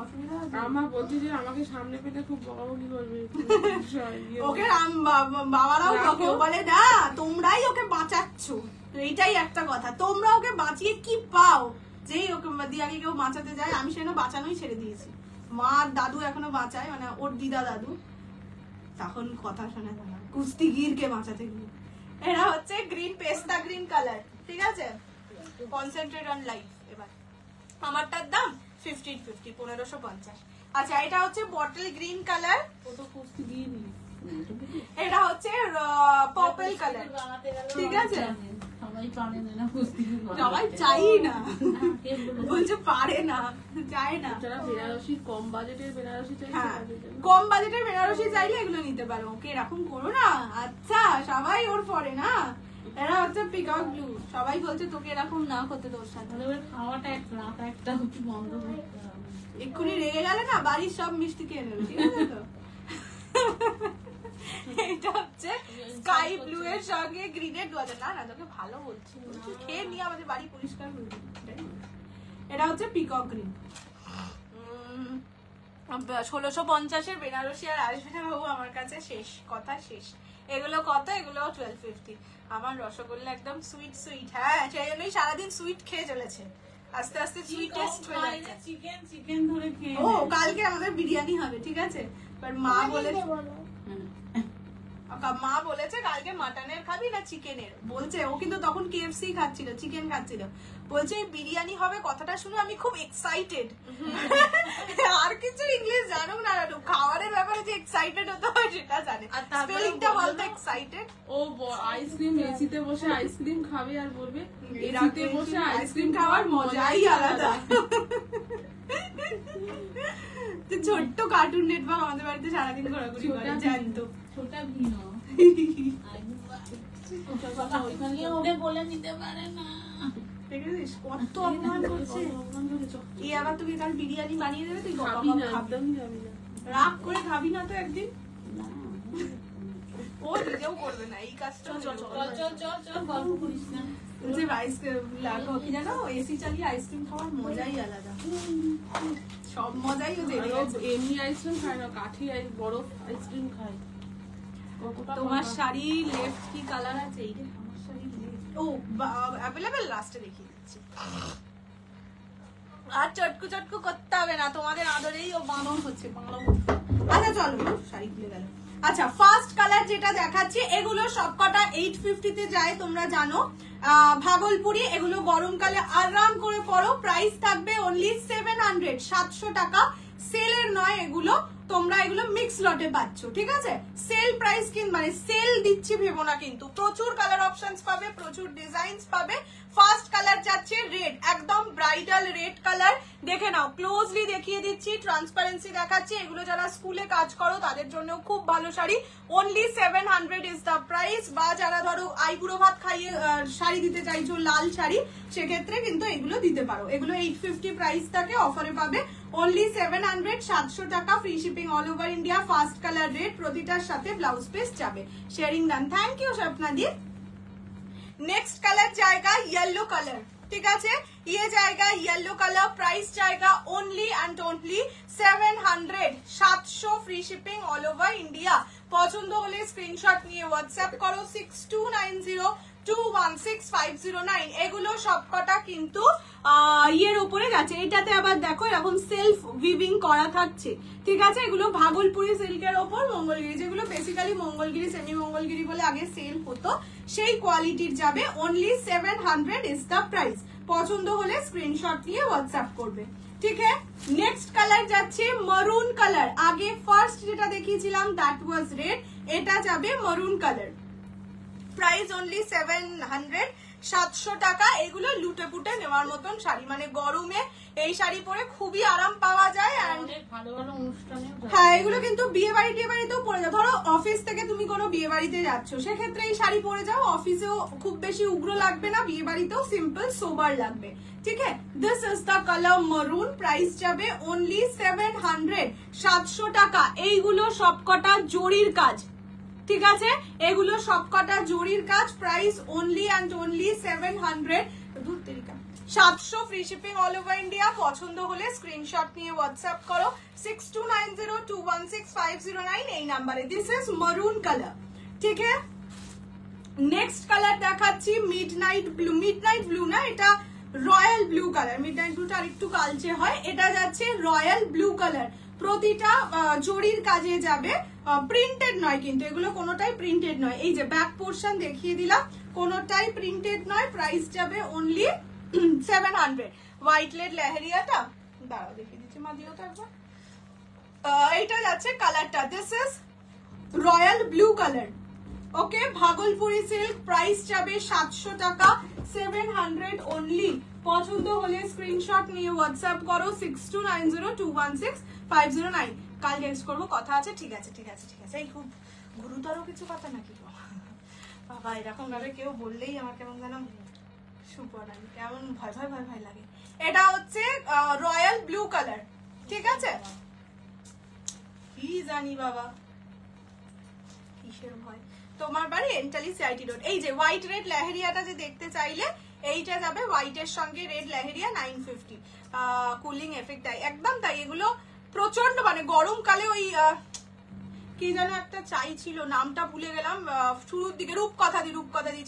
অসুবিধা আছে, আমার বলছি যে আমাকে সামনে পেলে খুব বকাবকি করবে, ওকে বাবারাও তোকে বলে না তোমরাই ওকে বাঁচাচ্ছ, এইটাই একটা কথা, তোমরা ওকে বাঁচিয়ে কি পাও, যেই ওকে দিয়াকে কেউ বাঁচাতে যায়, আমি সেটা বাঁচানোই ছেড়ে দিয়েছি, মা দাদু এখনো বাঁচায়, মানে ওর দিদা দাদু, তখন কথা শোনা যায় না কুস্তিগিরকে বাঁচাতে গিয়ে। এটা হচ্ছে গ্রিন, পেস্তা গ্রিন কালার, ঠিক আছে, কনসেন্ট্রেট অন লাইফ। এবার আমারটার দাম 1550, 1550। আচ্ছা এটা হচ্ছে বটল গ্রিন কালার, ও তো কুস্তি দিয়ে নি, এটা হচ্ছে পার্পল কালার, ঠিক আছে? সবাই চাই না, বলছে পারে না, চায় না। যারা বেনারসি কম বাজেটের বেনারসি চাইছে, হ্যাঁ, কম বাজেটের বেনারসি চাইলে এগুলো নিতে পারো। ওকে এরকম করো না, আচ্ছা সবাই ওর পরে না। এরা হচ্ছে পিকক ব্লু, সবাই বলছে তোকে এরকম না করতে, তোর সাথে খাওয়াটা একটা বন্ধ করতে হবে। এক্ষুনি রেগে গেলে না বাড়ির সব মিষ্টি খেয়ে নেবে, ঠিক আছে তো? এটা হচ্ছে স্কাই ব্লু এর সঙ্গে গ্রিনের 2000। না না, তোকে ভালো বলছি, খেয়ে নিয়ে আমাদের বাড়ি পরিষ্কার করে দিবি। এটা হচ্ছে পিকক গ্রিন। 1650 বেনারসি আর আসবে না বাবু আমার কাছে, শেষ কথা, শেষ। এগুলো কত? এগুলো 1250। আমার রসগোল্লা একদম সুইট সুইট। হ্যাঁ, সেই জন্যই সারাদিন সুইট খেয়ে চলেছে, আস্তে আস্তে সুইট টেস্ট হয়ে যাচ্ছে। চিকেন ধরে খেয়ে ও কালকে আমাদের বিরিয়ানি হবে, ঠিক আছে? বাট মা বলেছে কালকে মাটনের খাবি না চিকেনের, বলছে। ও কিন্তু তখন KFC খাচ্ছিল, চিকেন খাচ্ছিল, বলছে বিরিয়ানি হবে। কথাটা শুনে আমি খুব এক্সাইটেড। আর কিছু ইংলিশ জানো না, খাবারের ব্যাপারে যে এক্সাইটেড হতে হয় সেটা জানে। স্পেলিংটা বলতে এক্সাইটেড। ও আইসক্রিম, এসিতে বসে আইসক্রিম খাবে আর বলবে এসিতে বসে আইসক্রিম খাওয়ার মজাই আলাদা। ছোট্ট কার্টুন নেটওয়ার্ক আমাদের বাড়িতে সারাদিন ঘোরাঘুরি করে, জানতো। ছোটা ভিন্ন বলে নিতে পারে না, কত অপমান করছে। এই আবার তোকে কাল বিরিয়ানি বানিয়ে দেবে, তুই খাবি না, একদমই খাবি না। রাগ করে খাবি না তো একদিন? ও নিজেও করবে না এই কাজটা। গল্প করিস না। কি জানো, এসি চালিয়ে আইসক্রিম খাওয়ার মজাই আলাদা, সব মজাই ওদের। এমনি আইসক্রিম খায় না, কাঠি বরফ আইসক্রিম খায়। তোমার শাড়ি লেফট কি কালার আছে? এই রে আমার শাড়ি লেফট, ও অ্যাভেলেবল, লাস্টে দেখিয়ে দিচ্ছি। আর চটকু চটকু করতে হবে না, তোমাদের আদরেই ও বাঁধন হচ্ছে, বাঁধন। আচ্ছা চলো, শাড়ি খুলে গেল। আচ্ছা, ফার্স্ট কালার যেটা দেখাচ্ছি, এগুলো সবকটা 850 তে যায়, তোমরা জানো। ভাগলপুরি, এগুলো গরমকালে আরাম করে পরো। প্রাইস থাকবে অনলি 700, 700 টাকা। সেলের নয় এগুলো, তোমরা এগুলো মিক্স লটে পাচ্ছ, ঠিক আছে? সেল প্রাইস মানে সেল দিচ্ছি ভেবো না, কিন্তু প্রচুর কালার অপশনস পাবে, প্রচুর ডিজাইনস পাবে। ফার্স্ট কালার যাচ্ছে রেড, একদম ব্রাইডাল রেড কালার। দেখে নাও, ক্লোজলি দেখিয়ে দিচ্ছি, ট্রান্সপারেন্সি দেখাচ্ছি। এগুলো যারা স্কুলে কাজ করো তাদের জন্য খুব ভালো sari. Only 700 is the price. বা যারা ধরো আইবুড়ো ভাত খাইয়ে শাড়ি দিতে চাইছো, লাল শাড়ি, সেক্ষেত্রে কিন্তু এগুলো দিতে পারো। এগুলো 850 প্রাইস থাকে, অফারে পাবে অনলি 700, 700 টাকা। Free shipping all over India. First colour red, প্রতিটার সাথে ব্লাউজ পিস যাবে। শেয়ারিং ডান, থ্যাংক ইউ স্বপ্নাদি। नेक्स्ट कलर जाएगा येलो कलर, ठीक है? ये जाएगा येलो कलर। प्राइस जाएगा only and only 700, 700 free shipping all over India. পছন্দ হলে স্ক্রিনশট নিয়ে হোয়াটসঅ্যাপ করো 6290216509। এগুলো সবকটা কিন্তু ইয়ের উপরে যাচ্ছে। এটাতে আবার দেখো এরকম সেলফ উইভিং করা থাকছে, ঠিক আছে? এগুলো ভাগলপুরি সিল্কের ওপর মঙ্গলগিরি, যেগুলো বেসিক্যালি মঙ্গলগিরি, সেমি মঙ্গলগিরি বলে আগে সেল হতো, সেই কোয়ালিটির যাবে। Only 700 is the price. পছন্দ হলে স্ক্রিনশট নিয়ে হোয়াটসঅ্যাপ করবে, ঠিক है? নেক্সট কালার যাচ্ছে মারুন কালার। আগে ফার্স্ট যেটা দেখিয়েছিলাম দ্যাট ওয়াজ রেড, এটা যাবে মারুন কালার। প্রাইস অনলি 700, 700 টাকা। এগুলো লুটে পুটে নেওয়ার মতন শাড়ি, মানে গরমে এই শাড়ি পরে খুবই আরাম পাওয়া যায়। হ্যাঁ, এগুলো কিন্তু বিয়ে বাড়িতেও পরে যাও। ধরো অফিস থেকে তুমি কোনো বিয়ে বাড়িতে যাচ্ছ, সেক্ষেত্রে এই শাড়ি পরে যাও। অফিসেও খুব বেশি উগ্র লাগবে না, বিয়ে বাড়িতেও সিম্পল সোবার লাগবে, ঠিক है? দিস ইজ দ্য কালার মারুন। প্রাইস যাবে অনলি 700, 700 টাকা। এইগুলো সবকটা জরির কাজ, ঠিক আছে? এগুলো সবকটা জরির কাজ। Price only and only 700, 700 free shipping all over India. পছন্দ হলে স্ক্রিনশট নিয়ে হোয়াটসঅ্যাপ করো 6290216509 এই নাম্বারে। দিস ইজ মারুন কালার, ঠিক है? নেক্সট কালার দেখাচ্ছি মিডনাইট ব্লু। মিডনাইট ব্লু না, এটা রয়্যাল ব্লু কালার। মিডনাইট ব্লুটা আরেকটু কালচে হয়। এটা যাচ্ছে রয়্যাল ব্লু কালার। প্রতিটা জরির কাজে যাবে, প্রিন্টেড নয় কিন্তু, এগুলো কোনোটাই প্রিন্টেড নয়। এই যে ব্যাক পোর্শন দেখিয়ে দিলাম, কোনোটাই প্রিন্টেড নয়। প্রাইস যাবে অনলি 700। হোয়াইট লেড লেহেরিয়াটা দাঁড়াও দেখিয়ে দিচ্ছি, মা দিও তো একবার। এটা যাচ্ছে কালারটা, this is royal blue colour. Okay, Bhagalpuri silk, price যাবে 700 টাকা, 700 অনলি। পছন্দ হলে স্ক্রিনশট নিয়ে হোয়াটসঅ্যাপ করো 6290216509। কাল টেক্সট করবো, কথা আছে। ঠিক আছে ঠিক আছে ঠিক আছে। এই খুব গুরুতর কিছু কথা নাকি বাবা? এরকম ভাবে কেউ বললেই আমার কেমন যেন সুপরানি, কেমন ভয় ভয় ভয় ভয় লাগে। এটা হচ্ছে রয়্যাল ব্লু কালার, ঠিক আছে? কি জানি বাবা কিসের ভয়। তোমার বাড়ি এন্টালি সিআইটি রোড। এই যে হোয়াইট রেড লেহেরিয়াটা যে দেখতে চাইলে, এইটা যাবে হোয়াইটের সঙ্গে রেড লেহেরিয়া 950। কুলিং এফেক্ট তাই, একদম তাই। এগুলো প্রচন্ড মানে গরমকালে ওই কি যেন একটা চাইছিল, নামটা ভুলে গেলাম, শুরুর দিকে রূপকথা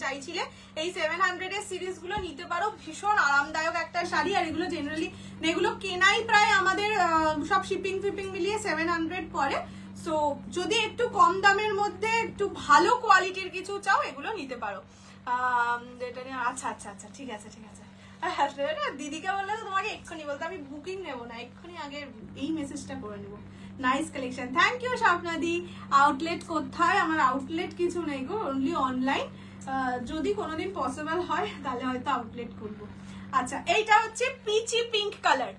চাইছিলে। এই 700 এর সিরিজ গুলো নিতে পারো, ভীষণ আরামদায়ক একটা শাড়ি। আর এগুলো জেনারেলি এগুলো কেনাই প্রায় আমাদের সব শিপিং ফিপিং মিলিয়ে 700 পরে। সো যদি একটু কম দামের মধ্যে একটু ভালো কোয়ালিটির কিছু চাও, এগুলো নিতে পারো। এটা নিয়ে আচ্ছা আচ্ছা আচ্ছা, ঠিক আছে ঠিক আছে। দিদিকে বললে তো তোমাকে এক্ষুনি বলতো, আমি বুকিং নেবো না, এক্ষুনি আগে এই মেসেজটা করে নেবো। নাইস কালেকশন, থ্যাংক ইউ স্বপ্নাদি। আউটলেট কোথায়? আমার আউটলেট কিছু নেই গো, অনলি অনলাইন। যদি কোনোদিন পসিবল হয় তাহলে হয়তো আউটলেট করবো। আচ্ছা, এইটা হচ্ছে পিচি পিঙ্ক কালার,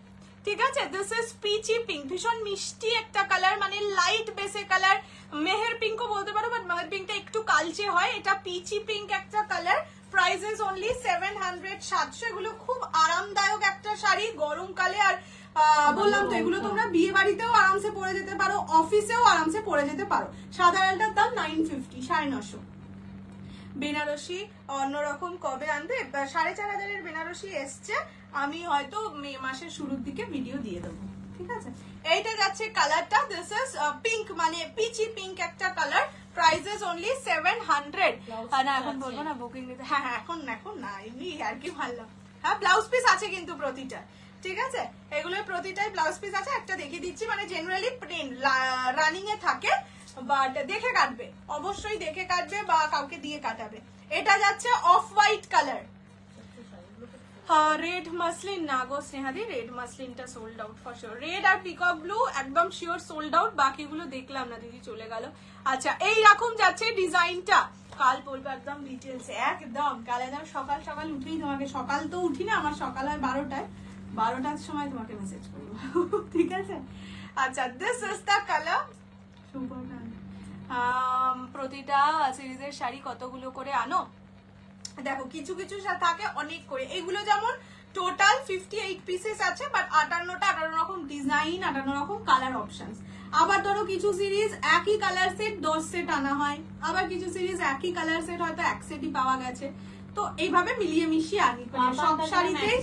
ঠিক আছে? দিস ইজ পিচি পিঙ্ক, ভীষণ মিষ্টি একটা কালার, মানে লাইট বেসে কালার। মেহের পিঙ্কও বলতে পারো, বাট মেহের পিঙ্কটা একটু কালচে হয়। এটা পিচি পিঙ্ক একটা কালার, প্রাইসেস অনলি 700 700। এগুলো খুব আরামদায়ক একটা শাড়ি গরমকালে। আর বললাম তো, এগুলো তোমরা বিয়ে বাড়িতেও আরামসে পরে যেতে পারো, অফিসেও আরামসে পরে যেতে পারো। সাধারণটার দাম 950, 950। বেনারসি অন্যরকম কবে আনবে? 4500 বেনারসি এসছে, আমি হয়তো মে মাসের শুরুর দিকে ভিডিও দিয়ে দেবো, ঠিক আছে? এইটা যাচ্ছে কালারটা, দিস ইজ পিঙ্ক, মানে পিচি পিঙ্ক একটা কালার, প্রাইসেস অনলি 700। না এখন বলবো না বুকিং নিতে। হ্যাঁ হ্যাঁ, এখন এখন না, এমনি আর কি ভালো। হ্যাঁ, ব্লাউজ পিস আছে কিন্তু প্রতিটা, ঠিক আছে? এগুলোর প্রতিটাই ব্লাউজ পিস আছে। একটা দেখিয়ে দিচ্ছি, মানে জেনারেলি প্লেন রানিং এ থাকে, বাট দেখে কাটবে, অবশ্যই দেখে কাটবে বা কাউকে দিয়ে কাটাবে। এটা যাচ্ছে off white colour, red muslin না গো স্নেহাদি, রেড মাসলিনটা sold out for sure. Red আর পিকক ব্লু একদম শিওর সোল্ড আউট, বাকিগুলো দেখলাম না, দিদি চলে গেল। আচ্ছা, এই রকম যাচ্ছে ডিজাইনটা, কাল বলবো একদম ডিটেলস, একদম কাল একদম সকাল সকাল উঠেই তোমাকে, সকাল তো উঠি না, আমার সকাল হয় 12টায়, 12টার সময় তোমাকে মেসেজ করবো, ঠিক আছে? আচ্ছা, দিস ইজ দ্য কালার। প্রতিটা সিরিজের শাড়ি কতগুলো করে আনো? দেখো, কিছু কিছু থাকে অনেক করে। এগুলো যেমন টোটাল 58 পিসেস আছে, বাট 58টা 58 রকম ডিজাইন, 58 রকম কালার অপশনস। আবার ধরো কিছু সিরিজ একই কালার সেট 10 সেট আনা হয়, আবার কিছু সিরিজ একই কালার সেট হয়তো এক সেটই পাওয়া গেছে। তো এইভাবে মিলিয়ে মিশিয়ে আনি সব শাড়িতেই।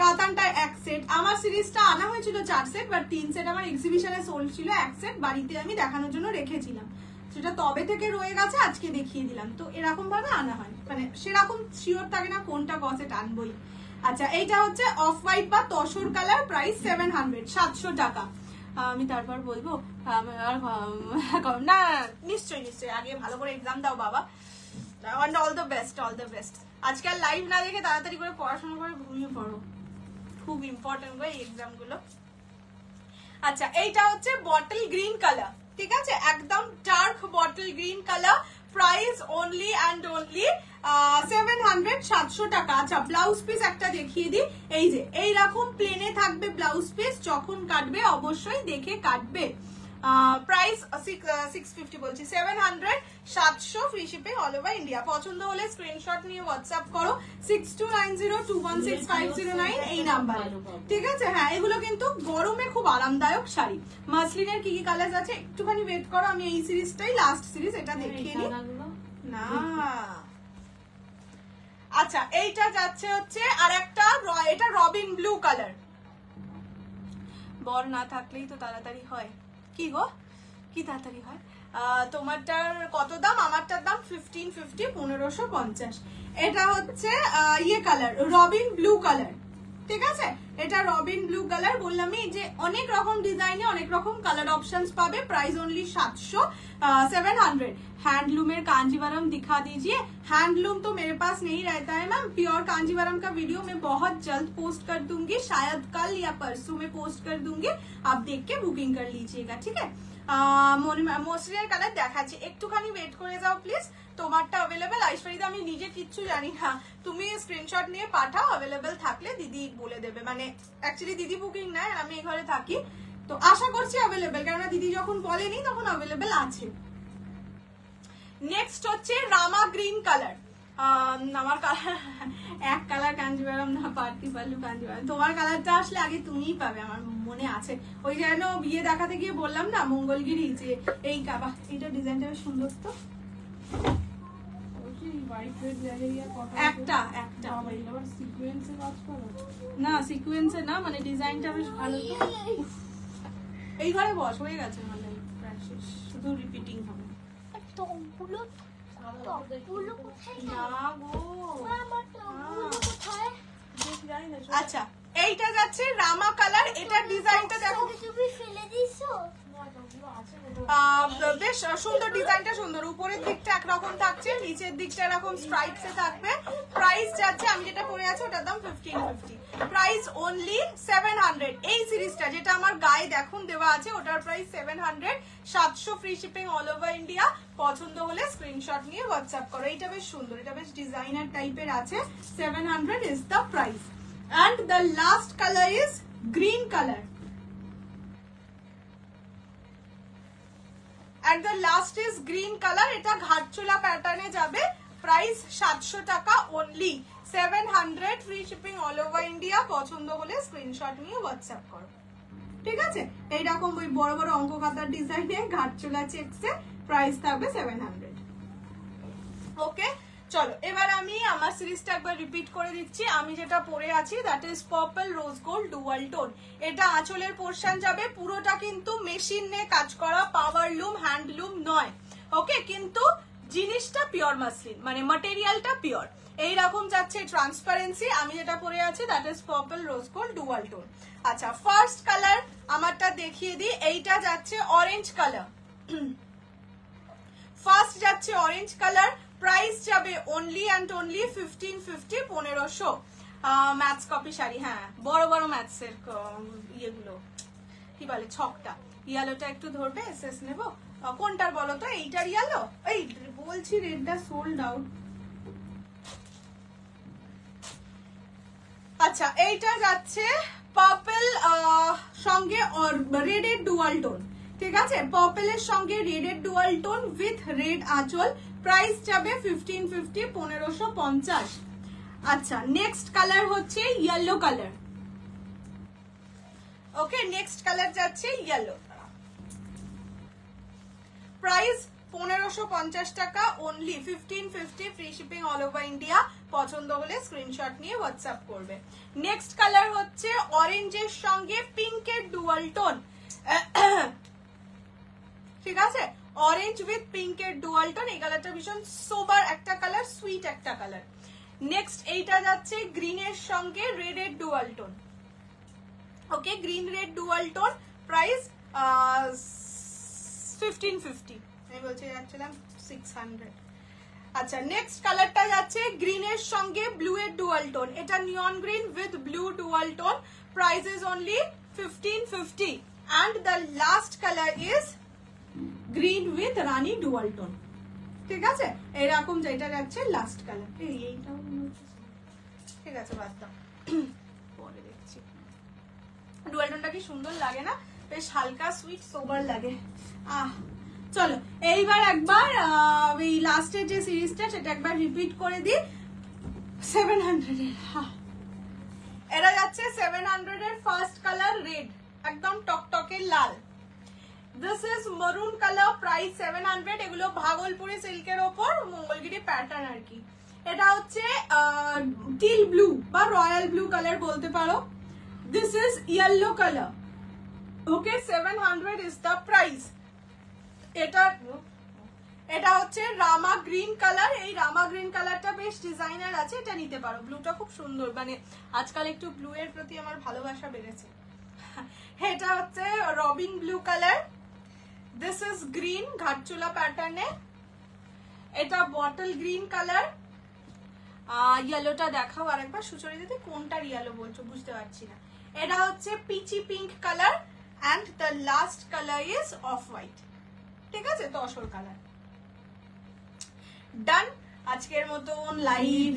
কাতানটা এক সেট, আমার সিরিজটা আনা হয়েছিল 4 সেট, বাট 3 সেট আমার এক্সিবিশনে সোল্ড ছিল, এক সেট বাড়িতে আমি দেখানোর জন্য রেখেছিলাম, সেটা তবে থেকে রয়ে গেছে, আজকে দেখিয়ে দিলাম। তো এরকম ভাবে আনা হয়, মানে সেরকম শিওর থাকে না কোনটা কসে টানবই। আচ্ছা, এইটা হচ্ছে অফ হোয়াইট বা তসর কালার, প্রাইস 700, 700 টাকা। আমি তারপর বলবো না, নিশ্চয়ই নিশ্চয়ই, আগে ভালো করে এক্সাম দাও বাবা, all the best, all the best. আজকাল লাইভ না দেখে তাড়াতাড়ি করে পড়াশোনা করে ঘুমিয়ে পড়ো, খুব ইম্পর্টেন্ট গো এই এক্সাম গুলো। আচ্ছা, এইটা হচ্ছে বটল গ্রিন কালার, ঠিক আছে? একদম dark bottle green colour, price only and only 700, 700 টাকা। আচ্ছা, ব্লাউজ পিস একটা দেখিয়ে দিই। এই যে এইরকম প্লেনে থাকবে ব্লাউজ পিস, যখন কাটবে অবশ্যই দেখে কাটবে। প্রাইস 650 বলছি, 700, 700, free shipping all over India. পছন্দ হলে স্ক্রিনশট নিয়ে হোয়াটসঅ্যাপ করো 6290216509 এই নাম্বার, ঠিক আছে? হ্যাঁ, এগুলো কিন্তু গরমে খুব আরামদায়ক শাড়ি। মাসলিনের কি কি কালার আছে একটুখানি ওয়েট করো, আমি এই সিরিজটাই লাস্ট সিরিজ, এটা দেখিয়ে দিই না। আচ্ছা, এইটা যাচ্ছে হচ্ছে আর একটা, এটা রবিন ব্লু কালার। বর না থাকলেই তো তাড়াতাড়ি হয়, কি গো কি তাড়াতাড়ি হয়? তোমারটার কত দাম? আমারটার দাম 1550, 1550। এটা হচ্ছে ইয়ে কালার, রবিন ব্লু কালার, ঠিক আছে? এটা রবিন ব্লু কালার, বললামই যে অনেক রকম ডিজাইনে অনেক রকম কালার অप्शंस पावे, प्राइस ओनली 700, 700। हैंडलूमेर कांजीवरम दिखा दीजिए। हैंडलूम तो मेरे पास नहीं रहता है मैम, प्योर कांजीवरम का वीडियो मैं बहुत जल्द पोस्ट कर दूंगी, शायद कल या परसों में पोस्ट कर दूंगी, आप देख के बुकिंग कर लीजिएगा, ठीक है? মসৃণের কালার দেখাচ্ছি, একটুখানি ওয়েট করে যাও প্লিজ। তোমারটা অ্যাভেলেবেল আইশফারিদা, আমি নিজে কিচ্ছু জানি না, তুমি স্ক্রিনশট নিয়ে পাঠাও, অ্যাভেলেবেল থাকলে দিদি বলে দেবে। মানে অ্যাকচুয়ালি দিদি বুকিং নেয়, আমি এই ঘরে থাকি, তো আশা করছি অ্যাভেলেবেল, কেননা দিদি যখন বলেনি তখন অ্যাভেলেবেল আছে। নেক্সট হচ্ছে রামা গ্রিন কালার। আমার কালার এক কালার কাঞ্জিভারাম না, পার্টি পাল্লু কাঞ্জিভারাম, তোমার কালারটা আসলে আগে তুমিই পাবে, আমার মনে আছে। ওই যেন বিয়ে দেখাতে গিয়ে বললাম না মঙ্গলগিরি, যে এই কাবা, এইটা ডিজাইনটা বেশ সুন্দর তো। একটা না সিকুয়েন্সে না, মানে ডিজাইনটা বেশ ভালো তো। এই ঘরে বস, হয়ে গেছে মানে প্রায় শেষ, শুধু রিপিটিং হবে। আচ্ছা এইটা যাচ্ছে রামা কালার, এটার ডিজাইনটা দেখো, বেশ সুন্দর, ডিজাইনটা সুন্দর। উপরের দিকটা একরকম থাকছে, নিচের দিকটা এরকম স্ট্রাইপস এ থাকবে। প্রাইস যাচ্ছে, আমি যেটা পরে আছি ওটার দাম 1550, প্রাইস অনলি 700। এই সিরিজটা যেটা আমার গায়ে দেখুন দেওয়া আছে, ওটার price 700, 700 free shipping all over India. পছন্দ হলে স্ক্রিনশট নিয়ে হোয়াটসঅ্যাপ করো। এইটা বেশ সুন্দর, এটা বেশ ডিজাইনার টাইপের আছে। 700 is the price. And the last colour is green colour. And the last is green color, এটা ঘাটচোলা প্যাটার্নে যাবে, প্রাইস 700 টাকা only, 700 free shipping all over India. পছন্দ হলে স্ক্রিনশট নিয়ে হোয়াটসঅ্যাপ করো, ঠিক আছে? এইরকম ওই বড় বড় অঙ্ক খাতার ডিজাইনে ঘাটচোলা চেকসে প্রাইস থাকবে 700। ওকে, চলো এবার আমি আমার সিরিজটা একবার রিপিট করে দিচ্ছি। আমি যেটা পরে আছি that is purple rose gold dual tone. এটা আঁচলের পোরশন যাবে, পুরোটা কিন্তু মেশিন নিয়ে কাজ করা, পাওয়ার লুম হ্যান্ডলুম নয়। ওকে, কিন্তু জিনিসটা পিওর মাসলিন, মানে ম্যাটেরিয়ালটা পিওর। এইরকম যাচ্ছে ট্রান্সপারেন্সি। আমি যেটা পরে আছি that is purple rose gold dual tone. আচ্ছা, ফার্স্ট কালার আমারটা দেখিয়ে দিই। এইটা যাচ্ছে অরেঞ্জ কালার, ফার্স্ট যাচ্ছে অরেঞ্জ কালার। প্রাইস যাবে only and only 1550, 1500। Maths copy sari, হ্যাঁ বড় বড় ম্যাথস এর ইয়েগুলো কি বলে ছকটা। ইয়ালোটা একটু ধরবে, এসএস নেবো। কোনটার বলো তো? এইটার ইয়ালো? এই বলছি রেডটা সোল্ড আউট। আচ্ছা, এইটা যাচ্ছে পার্পল সঙ্গে রেডের ডুয়াল টোন, ঠিক আছে? পার্পলের সঙ্গে রেডের ডুয়াল টোন উইথ রেড আঁচল। প্রাইস যাবে 1550, 1550। আচ্ছা, নেক্সট কালার হচ্ছে ইয়েলো কালার। ওকে, নেক্সট কালার যাচ্ছে ইয়েলো। প্রাইস 1550 টাকা only, 1550 free shipping all over India. পছন্দ হলে স্ক্রিনশট নিয়ে হোয়াটসঅ্যাপ করবে। নেক্সট কালার হচ্ছে অরেঞ্জের সঙ্গে পিঙ্কের ডুয়াল টোন, ঠিক আছে? অরেঞ্জ উইথ পিঙ্কের ডুয়াল টোন। এই কালারটা ভীষণ সোবার একটা কালার, সুইট একটা কালার। নেক্সট এইটা যাচ্ছে গ্রিনের সঙ্গে রেডের dual tone. Okay, green red dual tone. Price 1550, আমি বলছি যাচ্ছিলাম 600। আচ্ছা, নেক্সট কালারটা যাচ্ছে গ্রিনের সঙ্গে ব্লু এর ডুয়াল টোন। এটা নিয়ন green with blue dual tone. Price is only 1550। and the last color is green with Rani dual tone, ঠিক আছে? এরকম যেটা যাচ্ছে লাস্ট কালার। এইটাও ঠিক আছে, বাদ দাও, পরে দেখছি। ডুয়াল টোনটা কি সুন্দর লাগে না? বেশ হালকা সুইট সোবার লাগে। চলো এইবার একবার এই লাস্টের যে সিরিজটা সেটা একবার রিপিট করে দিই। 700 এর, এটা যাচ্ছে 700 এর ফার্স্ট কালার রেড, একদম টকটকে লাল। This is maroon colour, price 700। এগুলো ভাগলপুরি সিল্কের ওপর মঙ্গলগিরি প্যাটার্ন আর কি। এটা হচ্ছে টিল ব্লু বা রয়্যাল ব্লু কালার বলতে পারো। This is yellow colour. Okay, 700 is the price. এটা হচ্ছে রামা গ্রিন কালার। এই রামা গ্রিন কালারটা বেশ ডিজাইনার আছে, এটা নিতে পারো। ব্লুটা খুব সুন্দর, মানে আজকাল একটু ব্লু এর প্রতি আমার ভালোবাসা বেড়েছে। এটা হচ্ছে robin blue colour. This is green ঘাটচুলা প্যাটার্নে। এটা বটল গ্রিন কালার। ইয়েলোটা দেখাও আরেকবার সুচরি দিদি, কোনটার ইয়েলো বলছো বুঝতে পারছি না। এটা হচ্ছে peachy pink colour. and the last color is off white. ঠিক আছে, তসর কালার। ডান, আজকের মতন লাইভ।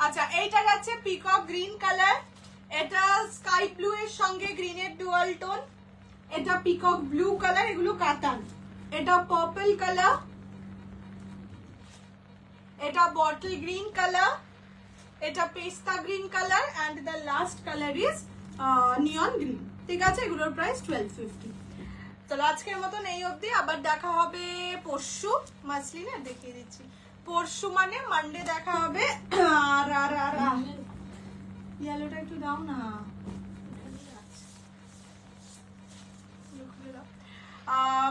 আচ্ছা, এইটা যাচ্ছে পিকক গ্রিন কালার, এটা স্কাই ব্লু এর সঙ্গে গ্রিনের ডুয়াল টোন, এটা পিকক ব্লু কালার, এগুলো কাতান, এটা পার্পল কালার, এটা বটল গ্রিন কালার, এটা পেস্তা green colour, and the last colour is neon green. ঠিক আছে, এগুলোর প্রাইস 1250। চলো আজকের মতন এই অবধি, আবার দেখা হবে পরশু। মাসলিনের দেখিয়ে দিচ্ছি, পরশু মানে মানডে দেখা হবে। আর আর আর ইয়েলোটা একটু দাও না,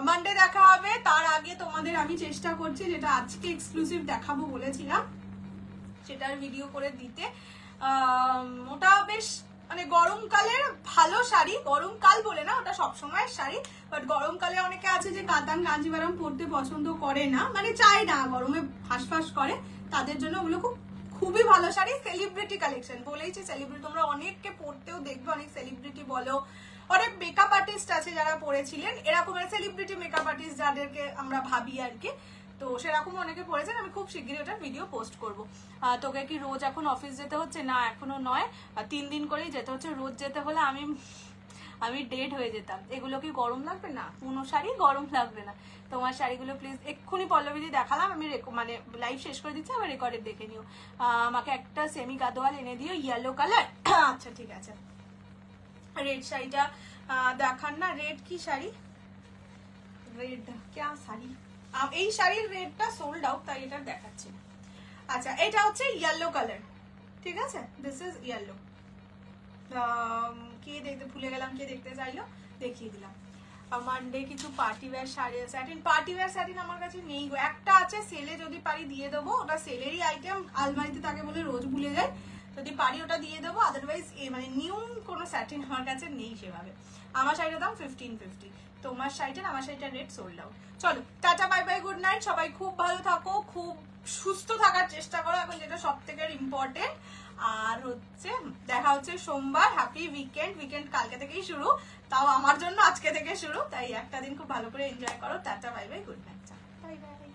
মানডে দেখা হবে। তার আগে তোমাদের আমি চেষ্টা করছি, যেটা আজকে এক্সক্লুসিভ দেখাবো বলেছিলাম, সেটার ভিডিও করে দিতে। ওটা বেশ মানে গরমকালের ভালো শাড়ি, গরমকাল বলে না, ওটা সবসময় শাড়ি, বাট গরমকালে অনেকে আছে যে কাতান কাঞ্জিভারাম পরতে পছন্দ করে না, মানে চায় না, গরমে ফাঁস করে, তাদের জন্য ওগুলো খুবই ভালো শাড়ি। সেলিব্রিটি কালেকশন বলেইছে, সেলিব্রিটি তোমরা অনেককে পরতেও দেখবে, অনেক সেলিব্রিটি বলো, অনেক মেকআপ আর্টিস্ট আছে যারা পরেছিলেন, এরকম সেলিব্রিটি মেকআপ আর্টিস্ট যাদেরকে আমরা ভাবি আর কি, তো সেরকম অনেকে পড়েছেন। আমি খুব শিগগিরই ওটার ভিডিও পোস্ট করবো। তোকে কি রোজ এখন অফিস যেতে হচ্ছে? না, এখনো নয়, 3 দিন করেই যেতে হচ্ছে। রোজ যেতে হলে আমি ডেড হয়ে যেতাম। এগুলো কি গরম লাগবে? না, কোনো শাড়ি গরম লাগবে না। তোমার শাড়িগুলো প্লিজ এক্ষুনি পল্লবীদি দেখালাম, আমি মানে লাইভ শেষ করে দিচ্ছি, আবার রেকর্ডেড দেখে নিও। আমাকে একটা সেমি গাদোয়াল এনে দিও, ইয়েলো কালার। আচ্ছা ঠিক আছে, রেড শাড়িটা দেখান না। রেড কি শাড়ি? রেড ক্যা শাড়ি? এই শাড়ির রেডটা সোল্ড আউট, তাই এটা দেখাচ্ছি না। আচ্ছা, এটা হচ্ছে ইয়েলো কালার, ঠিক আছে, দিস ইজ ইয়েলো। কে দেখতে ভুলে গেলাম, কে দেখতে চাইলো, দেখিয়ে দিলাম। মানডে কিছু party wear sari, satin, party wear satin আমার কাছে নেই গো। একটা আছে, সেলে যদি পারি দিয়ে দেবো, ওটা সেলেরই আইটেম, আলমারিতে থাকে বলে রোজ ভুলে যাই, যদি পারি ওটা দিয়ে দেবো। আদারওয়াইজ মানে নিউ কোনো স্যাটিন আমার কাছে নেই সেভাবে। আমার শাড়িটার দাম 1550, তোমার শাড়িটা, আমার শাড়িটা রেট সোল্ড আউট। চলো tata, bye bye, good night. সবাই খুব ভালো থাকো, খুব সুস্থ থাকার চেষ্টা করো, এখন যেটা সব থেকে ইম্পর্টেন্ট। আর হচ্ছে দেখা হচ্ছে সোমবার। Happy weekend. উইকেন্ড কালকে থেকেই শুরু, তাও আমার জন্য আজকে থেকে শুরু, তাই একটা দিন খুব ভালো করে এনজয় করো। Tata, bye bye, good night, bye bye.